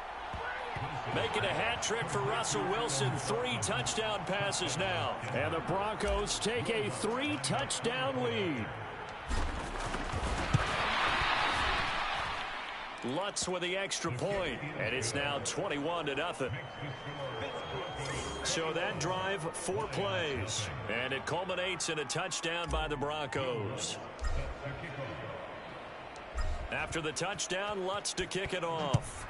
Making a hat trick for Russell Wilson. 3 touchdown passes now. And the Broncos take a 3-touchdown lead. Lutz with the extra point, and it's now 21-0. So that drive, 4 plays, and it culminates in a touchdown by the Broncos. After the touchdown, Lutz to kick it off.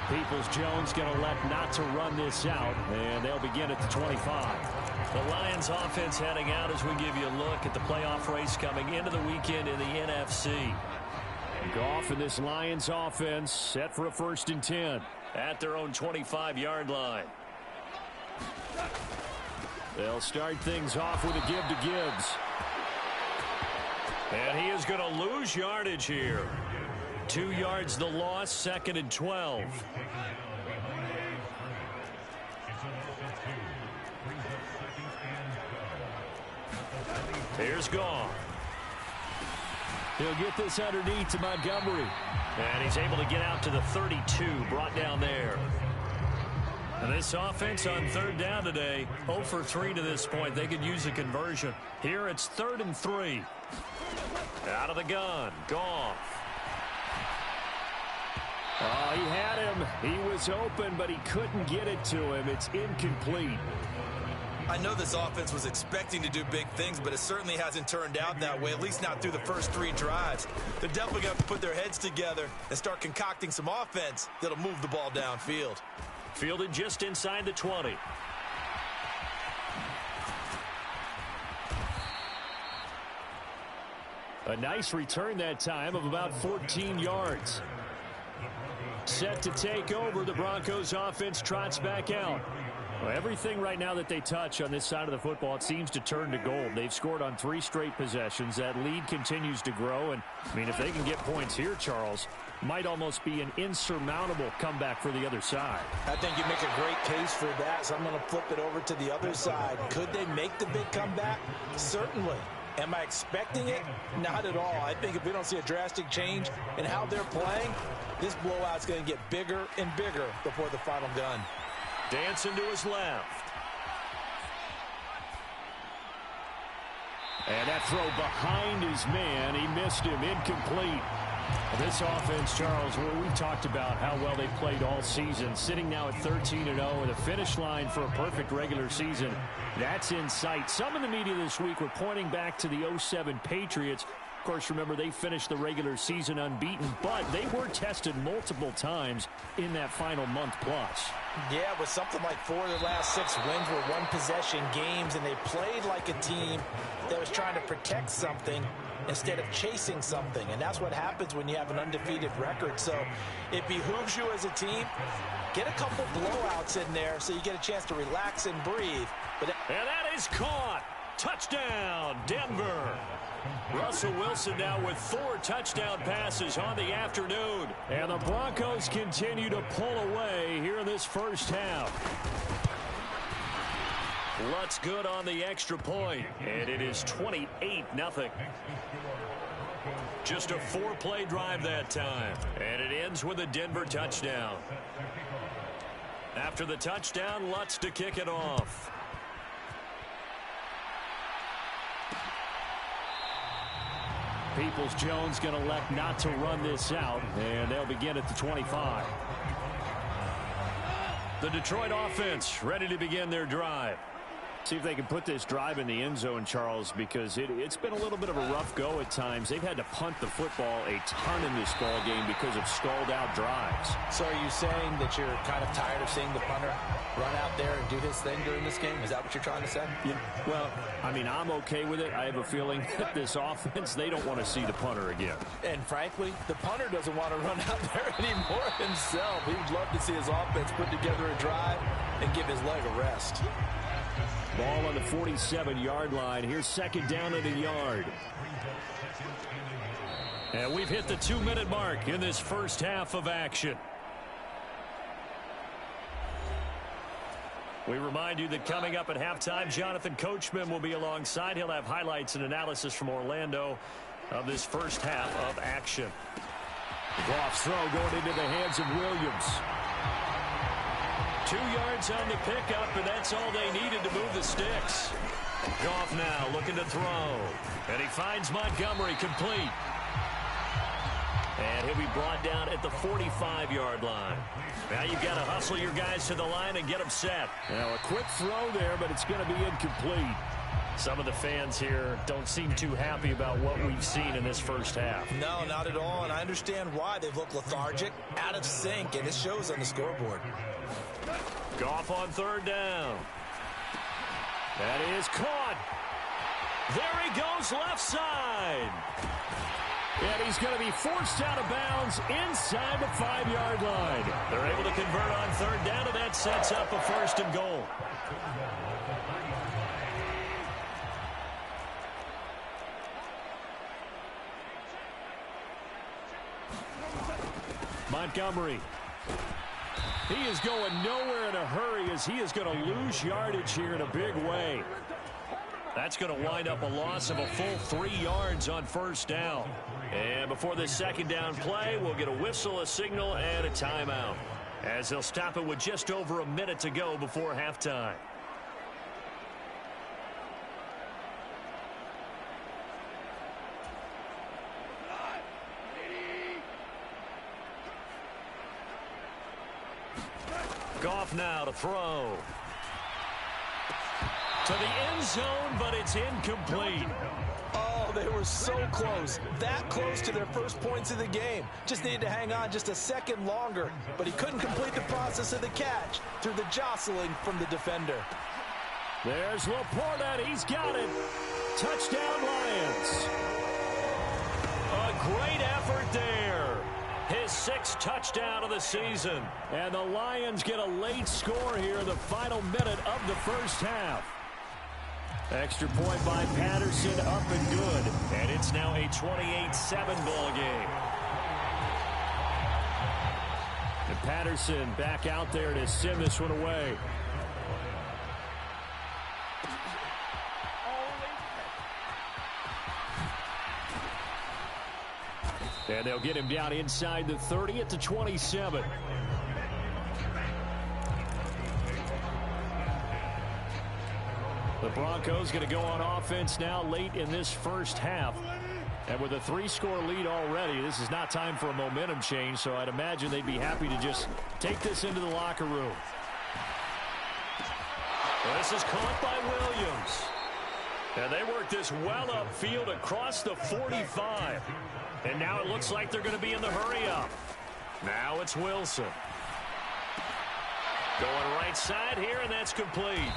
Peoples-Jones going to elect not to run this out, and they'll begin at the 25. The Lions offense heading out as we give you a look at the playoff race coming into the weekend in the NFC. Goff and this Lions offense set for a 1st and 10. At their own 25-yard line. They'll start things off with a give to Gibbs. And he is going to lose yardage here. 2 yards the loss, 2nd and 12. Here's Goff. He'll get this underneath to Montgomery. And he's able to get out to the 32, brought down there. And this offense on 3rd down today, 0 for 3 to this point. They could use a conversion. Here it's 3rd and 3. Out of the gun, Goff. Oh, he had him. He was open, but he couldn't get it to him. It's incomplete. I know this offense was expecting to do big things, but it certainly hasn't turned out that way, at least not through the first 3 drives. They're definitely going to have to put their heads together and start concocting some offense that'll move the ball downfield. Fielded just inside the 20. A nice return that time of about 14 yards. Set to take over, the Broncos offense trots back out. Well, everything right now that they touch on this side of the football, it seems to turn to gold. They've scored on 3 straight possessions. That lead continues to grow. And, I mean, if they can get points here, Charles, might almost be an insurmountable comeback for the other side. I think you make a great case for that, so I'm going to flip it over to the other side. Could they make the big comeback? Certainly. Am I expecting it? Not at all. I think if we don't see a drastic change in how they're playing, this blowout's going to get bigger and bigger before the final gun. Dancing to his left. And that throw behind his man. He missed him. Incomplete. This offense, Charles, we've talked about how well they played all season. Sitting now at 13-0 with a finish line for a perfect regular season. That's in sight. Some in the media this week were pointing back to the 07 Patriots. Of course, remember, they finished the regular season unbeaten, but they were tested multiple times in that final month plus. Yeah, with something like 4 of the last 6 wins were one-possession games, and they played like a team that was trying to protect something instead of chasing something, and that's what happens when you have an undefeated record. So it behooves you as a team, get a couple blowouts in there so you get a chance to relax and breathe. And that is caught. Touchdown, Denver. Russell Wilson now with 4 touchdown passes on the afternoon. And the Broncos continue to pull away here in this first half. Lutz good on the extra point, and it is 28-0. Just a 4-play drive that time, and it ends with a Denver touchdown. After the touchdown, Lutz to kick it off. Peoples-Jones going to elect not to run this out, and they'll begin at the 25. The Detroit offense ready to begin their drive. See if they can put this drive in the end zone, Charles, because it's been a little bit of a rough go at times. They've had to punt the football a ton in this ball game because of stalled out drives. So are you saying that you're kind of tired of seeing the punter run out there and do his thing during this game? Is that what you're trying to say? Yeah, well, I mean, I'm okay with it. I have a feeling that this offense, they don't want to see the punter again. And frankly, the punter doesn't want to run out there anymore himself. He would love to see his offense put together a drive and give his leg a rest. Ball on the 47-yard line. Here's 2nd down and a yard. And we've hit the 2-minute mark in this first half of action. We remind you that coming up at halftime, Jonathan Coachman will be alongside. He'll have highlights and analysis from Orlando of this first half of action. Goff's throw going into the hands of Williams. 2 yards on the pickup, and that's all they needed to move the sticks. Goff now looking to throw. And he finds Montgomery complete. And he'll be brought down at the 45-yard line. Now you've got to hustle your guys to the line and get them set. Now a quick throw there, but it's going to be incomplete. Some of the fans here don't seem too happy about what we've seen in this first half. No, not at all, and I understand why. They've looked lethargic, out of sync, and it shows on the scoreboard. Goff on third down. That is caught. There he goes left side. And he's going to be forced out of bounds inside the 5-yard line. They're able to convert on third down, and that sets up a first and goal. Montgomery. He is going nowhere in a hurry as he is going to lose yardage here in a big way. That's going to wind up a loss of a full 3 yards on first down. And before this second down play, we'll get a whistle, a signal, and a timeout, as they'll stop it with just over a minute to go before halftime. Goff now to throw. To the end zone, but it's incomplete. Oh, they were so close. That close to their first points of the game. Just needed to hang on just a second longer, but he couldn't complete the process of the catch through the jostling from the defender. There's Laporta. He's got it. Touchdown, Lions. A great effort there. His 6th touchdown of the season. And the Lions get a late score here in the final minute of the first half. Extra point by Patterson, up and good. And it's now a 28-7 ball game. And Patterson back out there to send this one away. And they'll get him down inside the 30 at the 27. The Broncos going to go on offense now late in this first half. And with a 3-score lead already, this is not time for a momentum change, so I'd imagine they'd be happy to just take this into the locker room. This is caught by Williams. And they work this well upfield across the 45. And now it looks like they're going to be in the hurry-up. Now it's Wilson. Going right side here, and that's complete.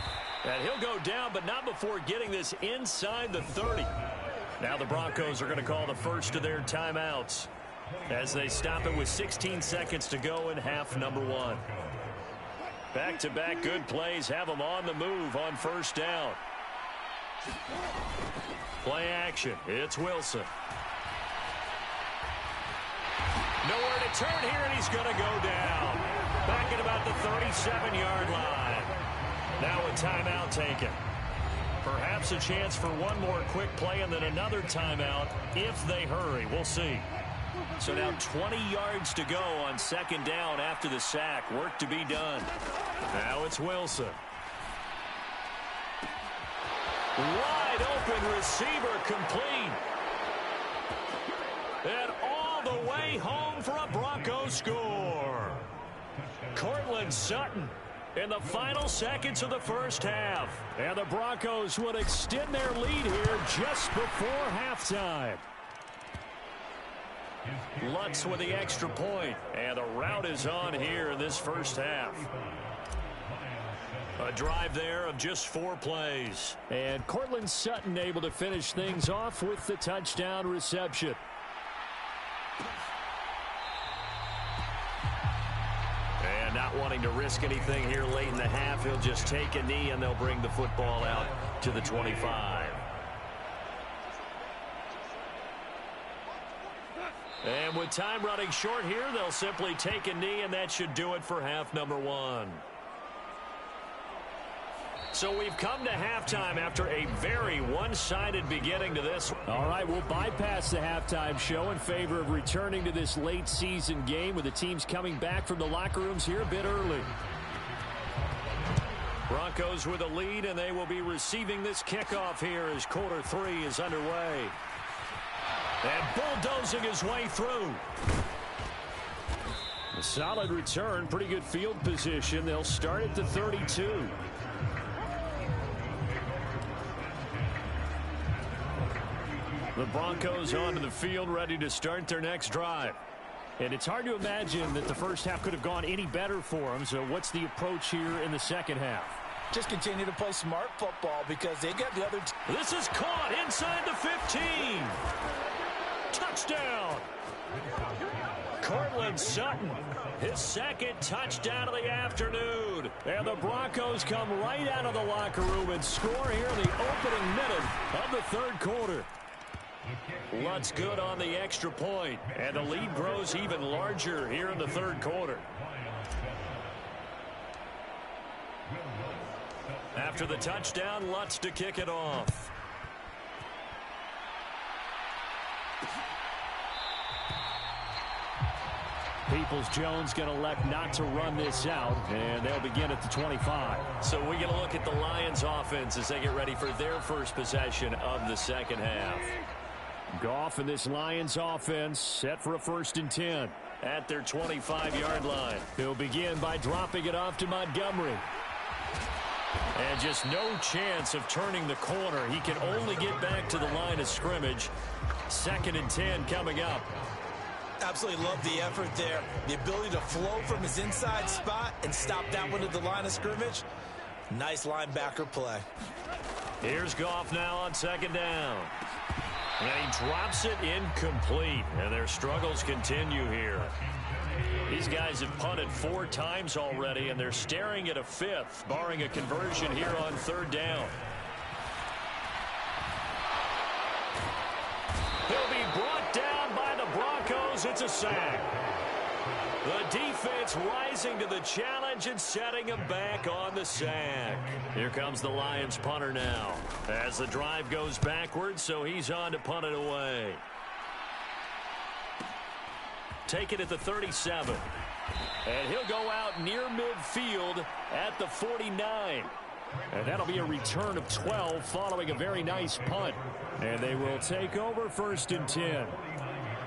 And he'll go down, but not before getting this inside the 30. Now the Broncos are going to call the first of their timeouts as they stop it with 16 seconds to go in half number 1. Back-to-back good plays have them on the move on first down. Play action. It's Wilson. Nowhere to turn here, and he's going to go down. Back at about the 37-yard line. Now a timeout taken. Perhaps a chance for one more quick play and then another timeout if they hurry. We'll see. So now 20 yards to go on second down after the sack. Work to be done. Now it's Wilson. Wide open receiver complete. And all the way home for a Broncos score. Cortland Sutton in the final seconds of the first half. And the Broncos would extend their lead here just before halftime. Lutz with the extra point. And the route is on here in this first half. A drive there of just 4 plays. And Cortland Sutton able to finish things off with the touchdown reception. And not wanting to risk anything here late in the half, he'll just take a knee and they'll bring the football out to the 25. And with time running short here, they'll simply take a knee, and that should do it for half number 1. So we've come to halftime after a very one-sided beginning to this. All right, we'll bypass the halftime show in favor of returning to this late season game with the teams coming back from the locker rooms here a bit early. Broncos with a lead, and they will be receiving this kickoff here as quarter 3 is underway. And bulldozing his way through. A solid return, pretty good field position. They'll start at the 32. The Broncos onto the field, ready to start their next drive. And it's hard to imagine that the first half could have gone any better for them. So what's the approach here in the second half? Just continue to play smart football because they got the other. This is caught inside the 15. Touchdown. Cortland Sutton, his second touchdown of the afternoon. And the Broncos come right out of the locker room and score here in the opening minute of the third quarter. Lutt's good on the extra point, and the lead grows even larger here in the third quarter. After the touchdown, Lutt's to kick it off. Peoples-Jones going to elect not to run this out, and they'll begin at the 25. So we're going to look at the Lions offense as they get ready for their first possession of the second half. Goff and this Lions offense set for a 1st and 10 at their 25-yard line. He'll begin by dropping it off to Montgomery. And just no chance of turning the corner. He can only get back to the line of scrimmage. 2nd and 10 coming up. Absolutely love the effort there. The ability to flow from his inside spot and stop that one at the line of scrimmage. Nice linebacker play. Here's Goff now on 2nd down. And he drops it incomplete. And their struggles continue here. These guys have punted 4 times already, and they're staring at a 5th, barring a conversion here on 3rd down. He'll be brought down by the Broncos. It's a sack. The defense rising to the challenge and setting him back on the sack. Here comes the Lions punter now as the drive goes backwards, so he's on to punt it away. Take it at the 37. And he'll go out near midfield at the 49. And that'll be a return of 12 following a very nice punt. And they will take over 1st and 10.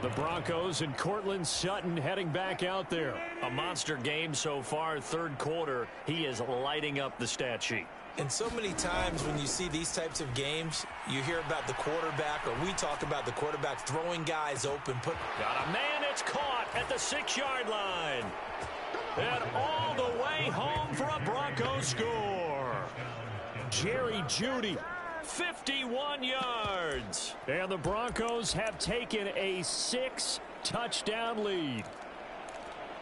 The Broncos and Cortland Sutton heading back out there. A monster game so far, 3rd quarter. He is lighting up the stat sheet. And so many times when you see these types of games, you hear about the quarterback, or we talk about the quarterback throwing guys open. Got a man, it's caught at the 6-yard line. And all the way home for a Broncos score. Jerry Jeudy, 51 yards. And the Broncos have taken a 6-touchdown lead.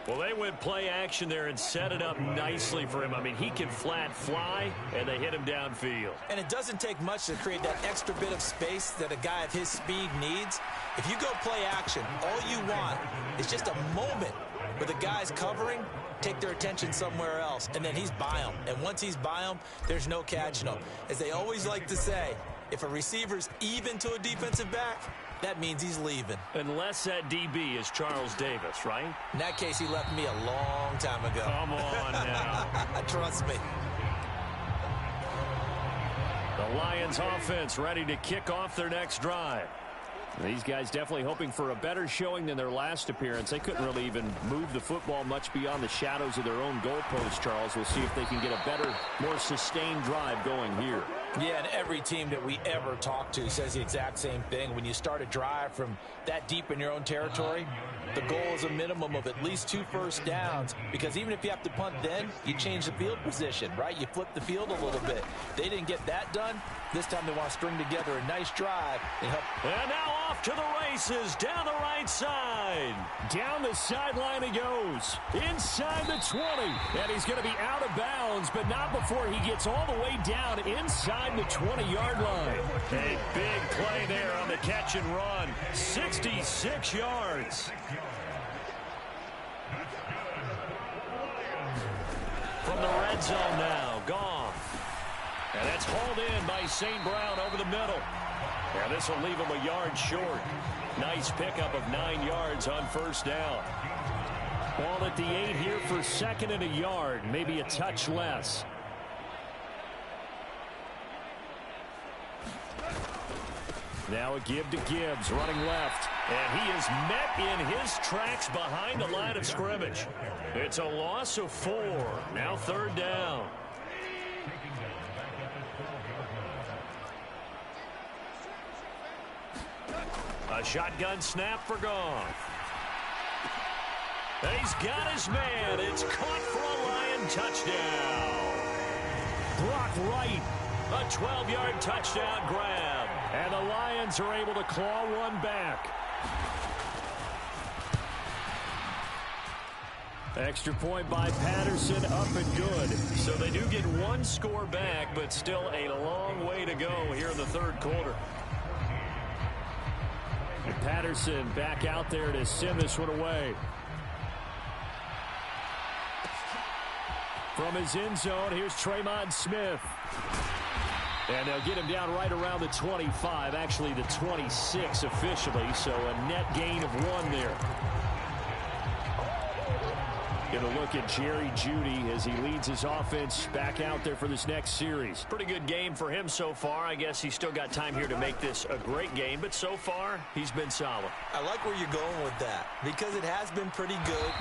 Well, they went play action there and set it up nicely for him. I mean, he can flat fly, and they hit him downfield. And it doesn't take much to create that extra bit of space that a guy of his speed needs. If you go play action, all you want is just a moment where the guy's covering, take their attention somewhere else, and then he's by him. And once he's by him, there's no catching him. As they always like to say, if a receiver's even to a defensive back, that means he's leaving. Unless that DB is Charles Davis, right? In that case, he left me a long time ago. Come on now. Trust me. The Lions offense ready to kick off their next drive. These guys definitely hoping for a better showing than their last appearance. They couldn't really even move the football much beyond the shadows of their own goalpost, Charles. We'll see if they can get a better, more sustained drive going here. Yeah, and every team that we ever talk to says the exact same thing. When you start a drive from that deep in your own territory, the goal is a minimum of at least 2 first downs, because even if you have to punt then, you change the field position, right? You flip the field a little bit. They didn't get that done. This time they want to string together a nice drive. And now off to the races down the right side. Down the sideline he goes. Inside the 20. And he's going to be out of bounds, but not before he gets all the way down inside the 20-yard line. A big play there on the catch and run. 66 yards. From the red zone now, Goff. And that's hauled in by St. Brown over the middle. And this will leave him a yard short. Nice pickup of 9 yards on 1st down. Ball at the 8 here for 2nd and a yard, maybe a touch less. Now a give to Gibbs, running left. And he is met in his tracks behind the line of scrimmage. It's a loss of 4. Now 3rd down. A shotgun snap for Goff. And he's got his man. It's caught for a Lion touchdown. Blocked right. A 12-yard touchdown grab. And the Lions are able to claw one back. Extra point by Patterson, up and good. So they do get one score back, but still a long way to go here in the 3rd quarter. And Patterson back out there to send this one away. From his end zone, here's Tremont Smith. And they'll get him down right around the 25, actually the 26 officially, so a net gain of 1 there. Going to look at Jerry Jeudy as he leads his offense back out there for this next series. Pretty good game for him so far. I guess he's still got time here to make this a great game, but so far, he's been solid. I like where you're going with that because it has been pretty good.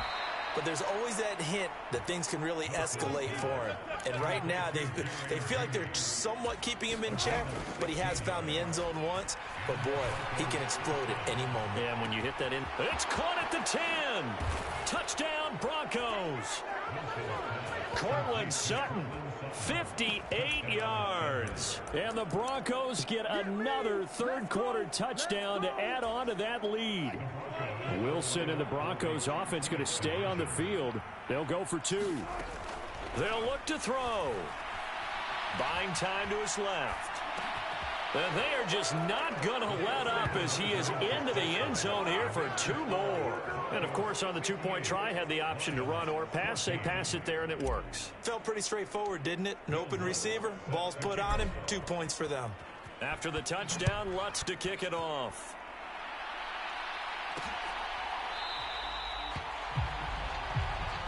But there's always that hint that things can really escalate for him. And right now, they feel like they're somewhat keeping him in check, but he has found the end zone once. But, boy, he can explode at any moment. Yeah, and when you hit that in, it's caught at the 10. Touchdown, Broncos. Cortland Sutton, 58 yards. And the Broncos get another 3rd quarter touchdown to add on to that lead. Wilson and the Broncos offense going to stay on the field. They'll go for 2. They'll look to throw. Buying time to his left. And they are just not going to let up as he is into the end zone here for 2 more. And, of course, on the 2-point try, had the option to run or pass. They pass it there, and it works. Felt pretty straightforward, didn't it? An open receiver, ball's put on him, 2 points for them. After the touchdown, Lutz to kick it off.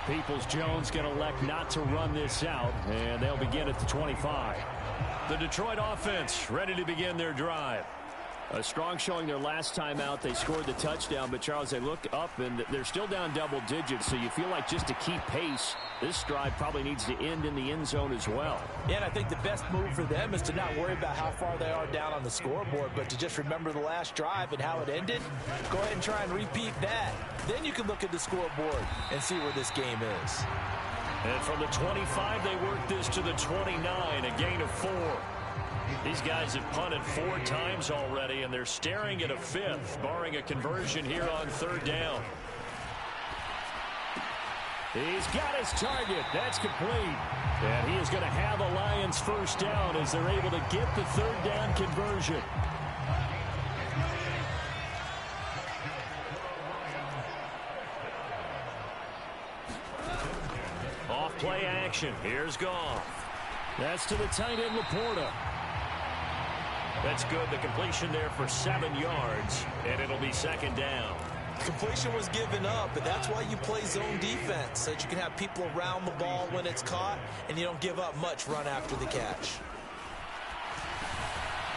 Peoples-Jones going to elect not to run this out, and they'll begin at the 25. The Detroit offense ready to begin their drive. A strong showing their last time out. They scored the touchdown, but, Charles, they look up, and they're still down double digits, so you feel like just to keep pace, this drive probably needs to end in the end zone as well. Yeah, and I think the best move for them is to not worry about how far they are down on the scoreboard, but to just remember the last drive and how it ended. Go ahead and try and repeat that. Then you can look at the scoreboard and see where this game is. And from the 25, they work this to the 29, a gain of 4. These guys have punted 4 times already, and they're staring at a 5th, barring a conversion here on 3rd down. He's got his target. That's complete. And he is going to have a Lions 1st down as they're able to get the 3rd down conversion. Off play action. Here's Goff. That's to the tight end, Laporta. That's good. The completion there for 7 yards, and it'll be 2nd down. Completion was given up, but that's why you play zone defense, so that you can have people around the ball when it's caught, and you don't give up much run after the catch.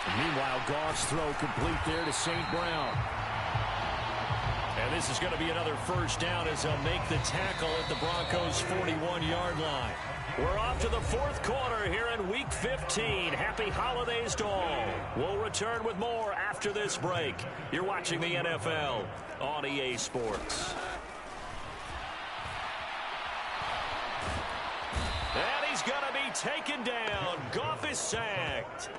And meanwhile, Goff's throw complete there to St. Brown. And this is going to be another 1st down as they'll make the tackle at the Broncos' 41-yard line. We're off to the 4th quarter here in Week 15. Happy holidays to all. We'll return with more after this break. You're watching the NFL on EA Sports. And he's going to be taken down. Goff is sacked.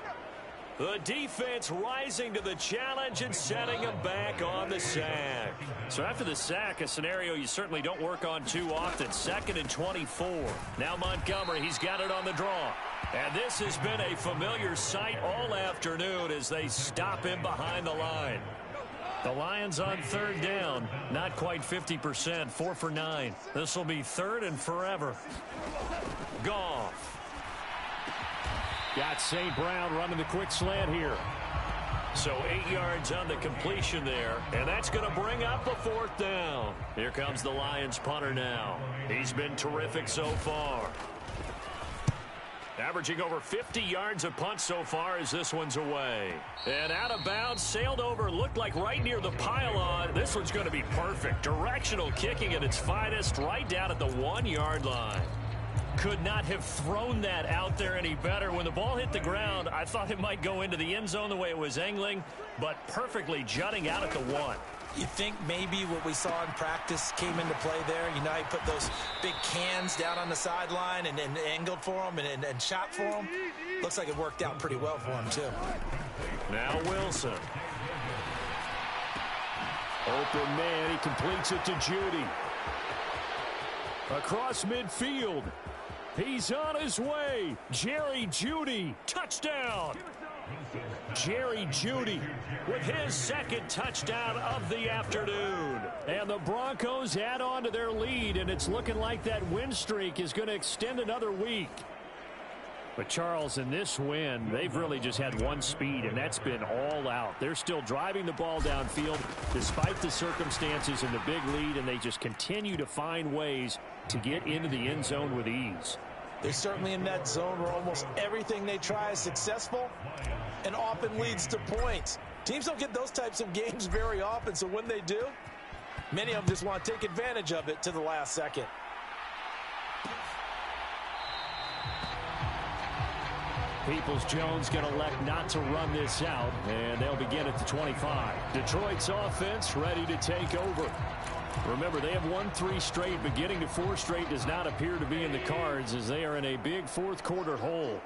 The defense rising to the challenge and setting him back on the sack. So after the sack, a scenario you certainly don't work on too often. 2nd and 24. Now Montgomery, he's got it on the draw. And this has been a familiar sight all afternoon as they stop him behind the line. The Lions on 3rd down, not quite 50%, 4 for 9. This will be 3rd and forever. Goff. Got St. Brown running the quick slant here. So 8 yards on the completion there, and that's going to bring up a 4th down. Here comes the Lions punter now. He's been terrific so far. Averaging over 50 yards a punt so far as this one's away. And out of bounds, sailed over, looked like right near the pylon. This one's going to be perfect. Directional kicking at its finest, right down at the 1-yard line. Could not have thrown that out there any better. When the ball hit the ground, I thought it might go into the end zone the way it was angling, but perfectly jutting out at the 1. You think maybe what we saw in practice came into play there? You know, he put those big cans down on the sideline and angled for them and shot for them. Looks like it worked out pretty well for him, too. Now Wilson. Open man, he completes it to Judy. Across midfield. He's on his way. Jerry Jeudy, touchdown. Jerry Jeudy with his second touchdown of the afternoon. And the Broncos add on to their lead, and it's looking like that win streak is going to extend another week. But, Charles, in this win, they've really just had one speed, and that's been all out. They're still driving the ball downfield despite the circumstances and the big lead, and they just continue to find ways to get into the end zone with ease. They're certainly in that zone where almost everything they try is successful and often leads to points. Teams don't get those types of games very often, so when they do, many of them just want to take advantage of it to the last second. Peoples-Jones going to elect not to run this out, and they'll begin at the 25. Detroit's offense ready to take over. Remember, they have won 3 straight, but getting to 4 straight does not appear to be in the cards as they are in a big fourth-quarter hole.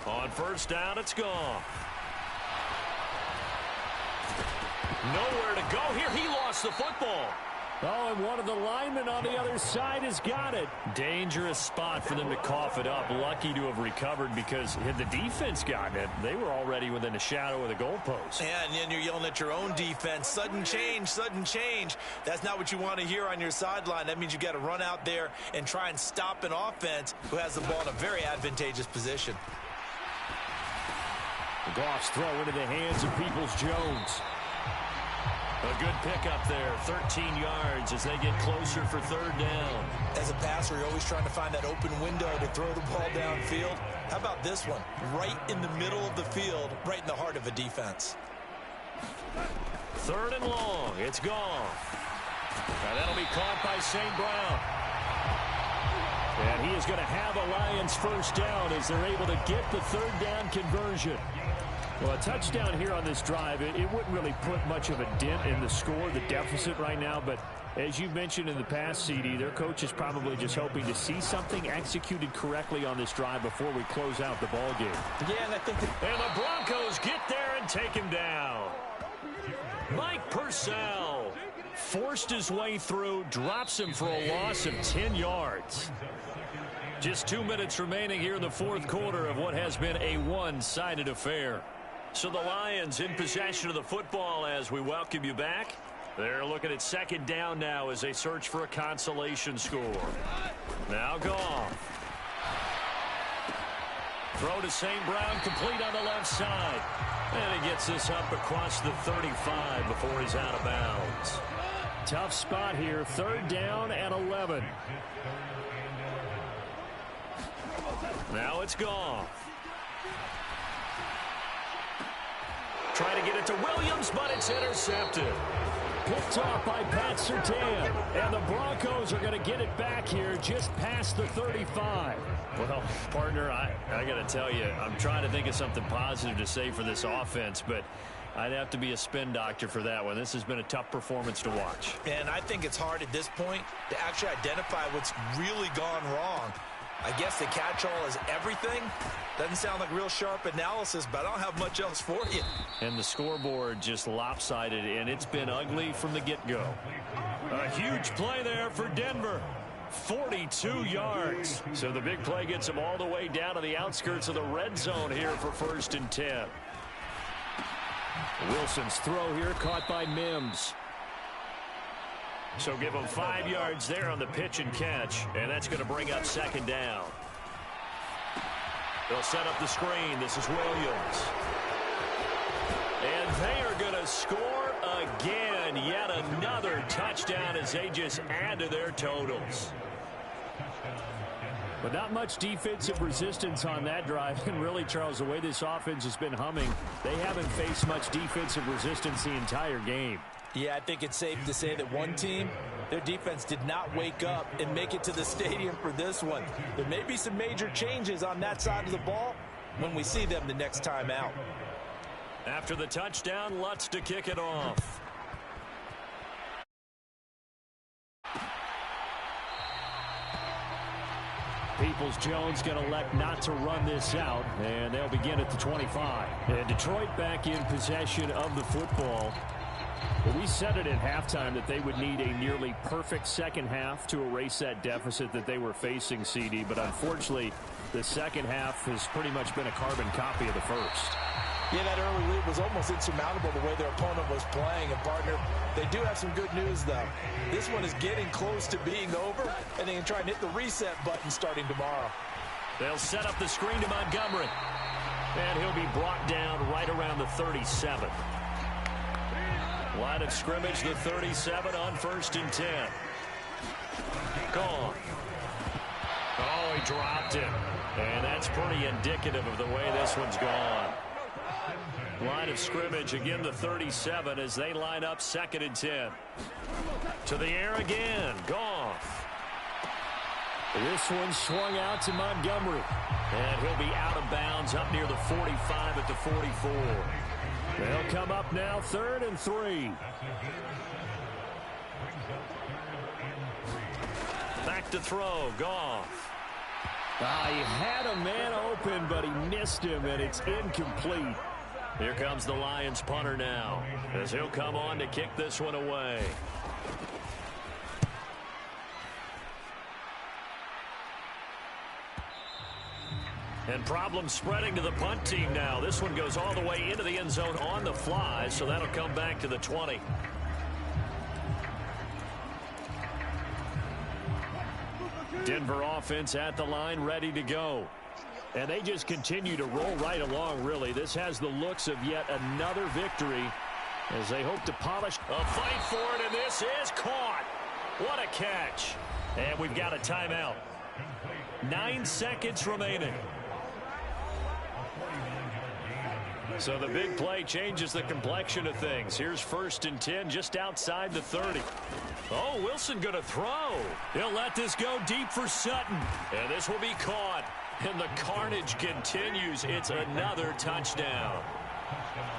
On first down, it's gone. Nowhere to go here. He lost the football. Oh, and one of the linemen on the other side has got it. Dangerous spot for them to cough it up. Lucky to have recovered because had the defense gotten it, they were already within a shadow of the goalpost. Yeah, and then you're yelling at your own defense. Sudden change, sudden change. That's not what you want to hear on your sideline. That means you got to run out there and try and stop an offense who has the ball in a very advantageous position. Goff's throw into the hands of Peoples-Jones. A good pickup there, 13 yards as they get closer for third down. As a passer, you're always trying to find that open window to throw the ball downfield. How about this one? Right in the middle of the field, right in the heart of a defense. Third and long. It's gone. And that'll be caught by St. Brown. And he is going to have a Lions first down as they're able to get the third down conversion. Well, a touchdown here on this drive, it wouldn't really put much of a dent in the score, the deficit right now. But as you mentioned in the past, CD, their coach is probably just hoping to see something executed correctly on this drive before we close out the ball game. Yeah, and I think and the Broncos get there and take him down. Mike Purcell forced his way through, drops him for a loss of 10 yards. Just 2 minutes remaining here in the fourth quarter of what has been a one-sided affair. So the Lions in possession of the football as we welcome you back. They're looking at second down now as they search for a consolation score. Now Goff. Throw to St. Brown, complete on the left side. And he gets this up across the 35 before he's out of bounds. Tough spot here, third down and 11. Now it's Goff. Trying to get it to Williams, but it's intercepted. Picked off by Pat Surtain. And the Broncos are going to get it back here just past the 35. Well, partner, I got to tell you, I'm trying to think of something positive to say for this offense, but I'd have to be a spin doctor for that one. This has been a tough performance to watch. And I think it's hard at this point to actually identify what's really gone wrong. I guess the catch-all is everything. Doesn't sound like real sharp analysis, but I don't have much else for you. And the scoreboard just lopsided, and it's been ugly from the get-go. A huge play there for Denver. 42 yards. So the big play gets them all the way down to the outskirts of the red zone here for first and 10. Wilson's throw here caught by Mims. So give them 5 yards there on the pitch and catch, and that's going to bring up second down. They'll set up the screen. This is Williams. And they are going to score again. Yet another touchdown as they just add to their totals. But not much defensive resistance on that drive. And really, Charles, the way this offense has been humming, they haven't faced much defensive resistance the entire game. Yeah, I think it's safe to say that one team, their defense did not wake up and make it to the stadium for this one. There may be some major changes on that side of the ball when we see them the next time out. After the touchdown, Lutz to kick it off. Peoples-Jones going to elect not to run this out, and they'll begin at the 25. And Detroit back in possession of the football. Well, we said it at halftime that they would need a nearly perfect second half to erase that deficit that they were facing, CD. But unfortunately, the second half has pretty much been a carbon copy of the first. Yeah, that early lead was almost insurmountable the way their opponent was playing. And, partner, they do have some good news, though. This one is getting close to being over, and they can try and hit the reset button starting tomorrow. They'll set up the screen to Montgomery. And he'll be brought down right around the 37. Line of scrimmage, the 37 on 1st and 10. Gone. Oh, he dropped it. And that's pretty indicative of the way this one's gone. Line of scrimmage, again, the 37 as they line up 2nd and 10. To the air again. Goff. This one swung out to Montgomery. And he'll be out of bounds up near the 45 at the 44. They'll come up now 3rd and 3. Back to throw. Goff. He had a man open, but he missed him, and it's incomplete. Here comes the Lions punter now, as he'll come on to kick this one away. And problems spreading to the punt team now. This one goes all the way into the end zone on the fly, so that'll come back to the 20. Denver offense at the line, ready to go. And they just continue to roll right along, really. This has the looks of yet another victory as they hope to polish. A fight for it, and this is caught. What a catch. And we've got a timeout. 9 seconds remaining. So the big play changes the complexion of things. Here's 1st and 10 just outside the 30. Oh, Wilson going to throw. He'll let this go deep for Sutton. And this will be caught. And the carnage continues. It's another touchdown.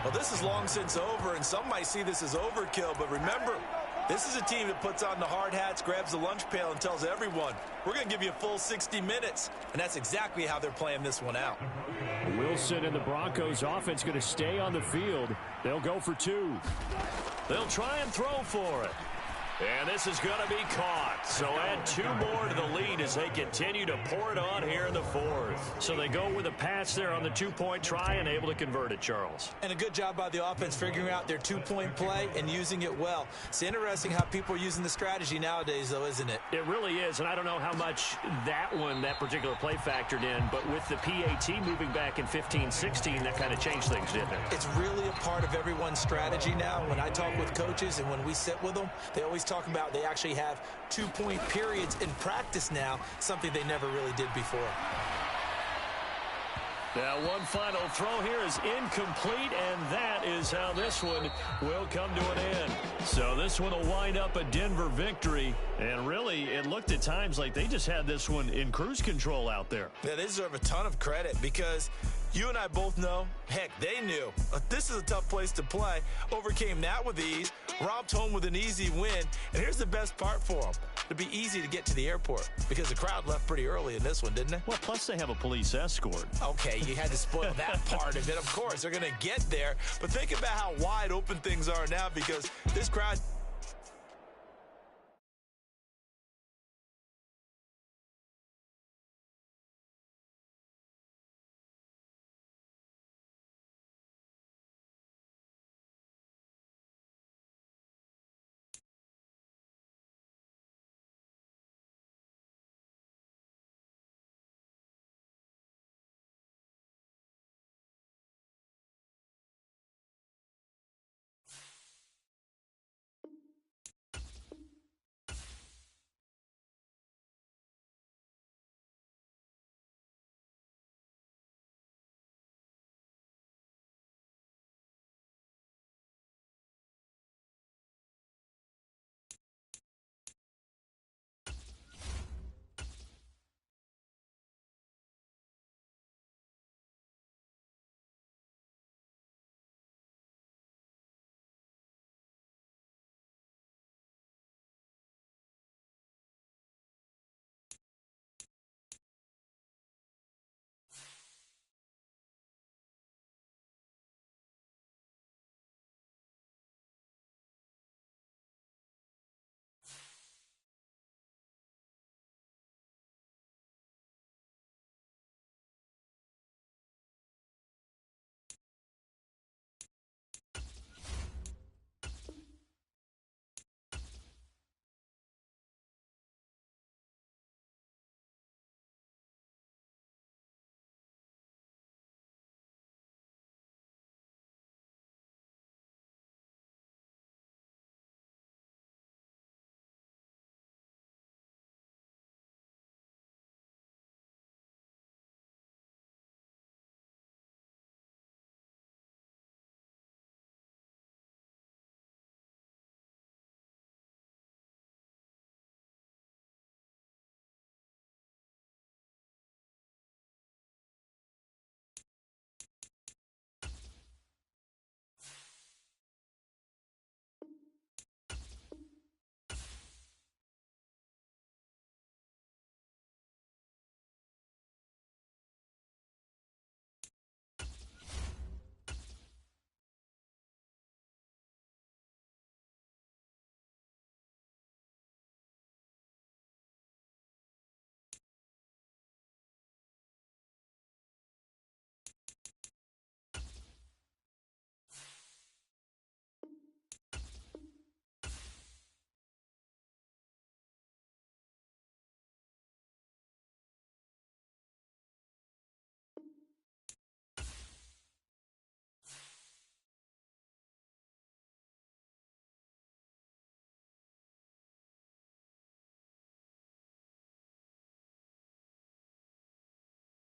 Well, this is long since over, and some might see this as overkill. But remember, this is a team that puts on the hard hats, grabs the lunch pail, and tells everyone, we're going to give you a full 60 minutes. And that's exactly how they're playing this one out. Wilson and the Broncos offense going to stay on the field. They'll go for 2. They'll try and throw for it. And this is going to be caught. So add 2 more to the lead as they continue to pour it on here in the 4th. So they go with a pass there on the 2-point try and able to convert it, Charles. And a good job by the offense figuring out their 2-point play and using it well. It's interesting how people are using the strategy nowadays, though, isn't it? It really is, and I don't know how much that particular play factored in, but with the PAT moving back in 15-16, that kind of changed things, didn't it? It's really a part of everyone's strategy now. When I talk with coaches and when we sit with them, they always talk about they actually have 2-point periods in practice now, something they never really did before. Now one final throw here is incomplete, and that is how this one will come to an end. So this one will wind up a Denver victory, and really it looked at times like they just had this one in cruise control out there. Yeah, they deserve a ton of credit because you and I both know, heck, they knew. This is a tough place to play. Overcame that with ease, romped home with an easy win. And here's the best part for them. It'd be easy to get to the airport because the crowd left pretty early in this one, didn't they? Well, plus they have a police escort. Okay, you had to spoil that part of it. Of course, they're going to get there. But think about how wide open things are now because this crowd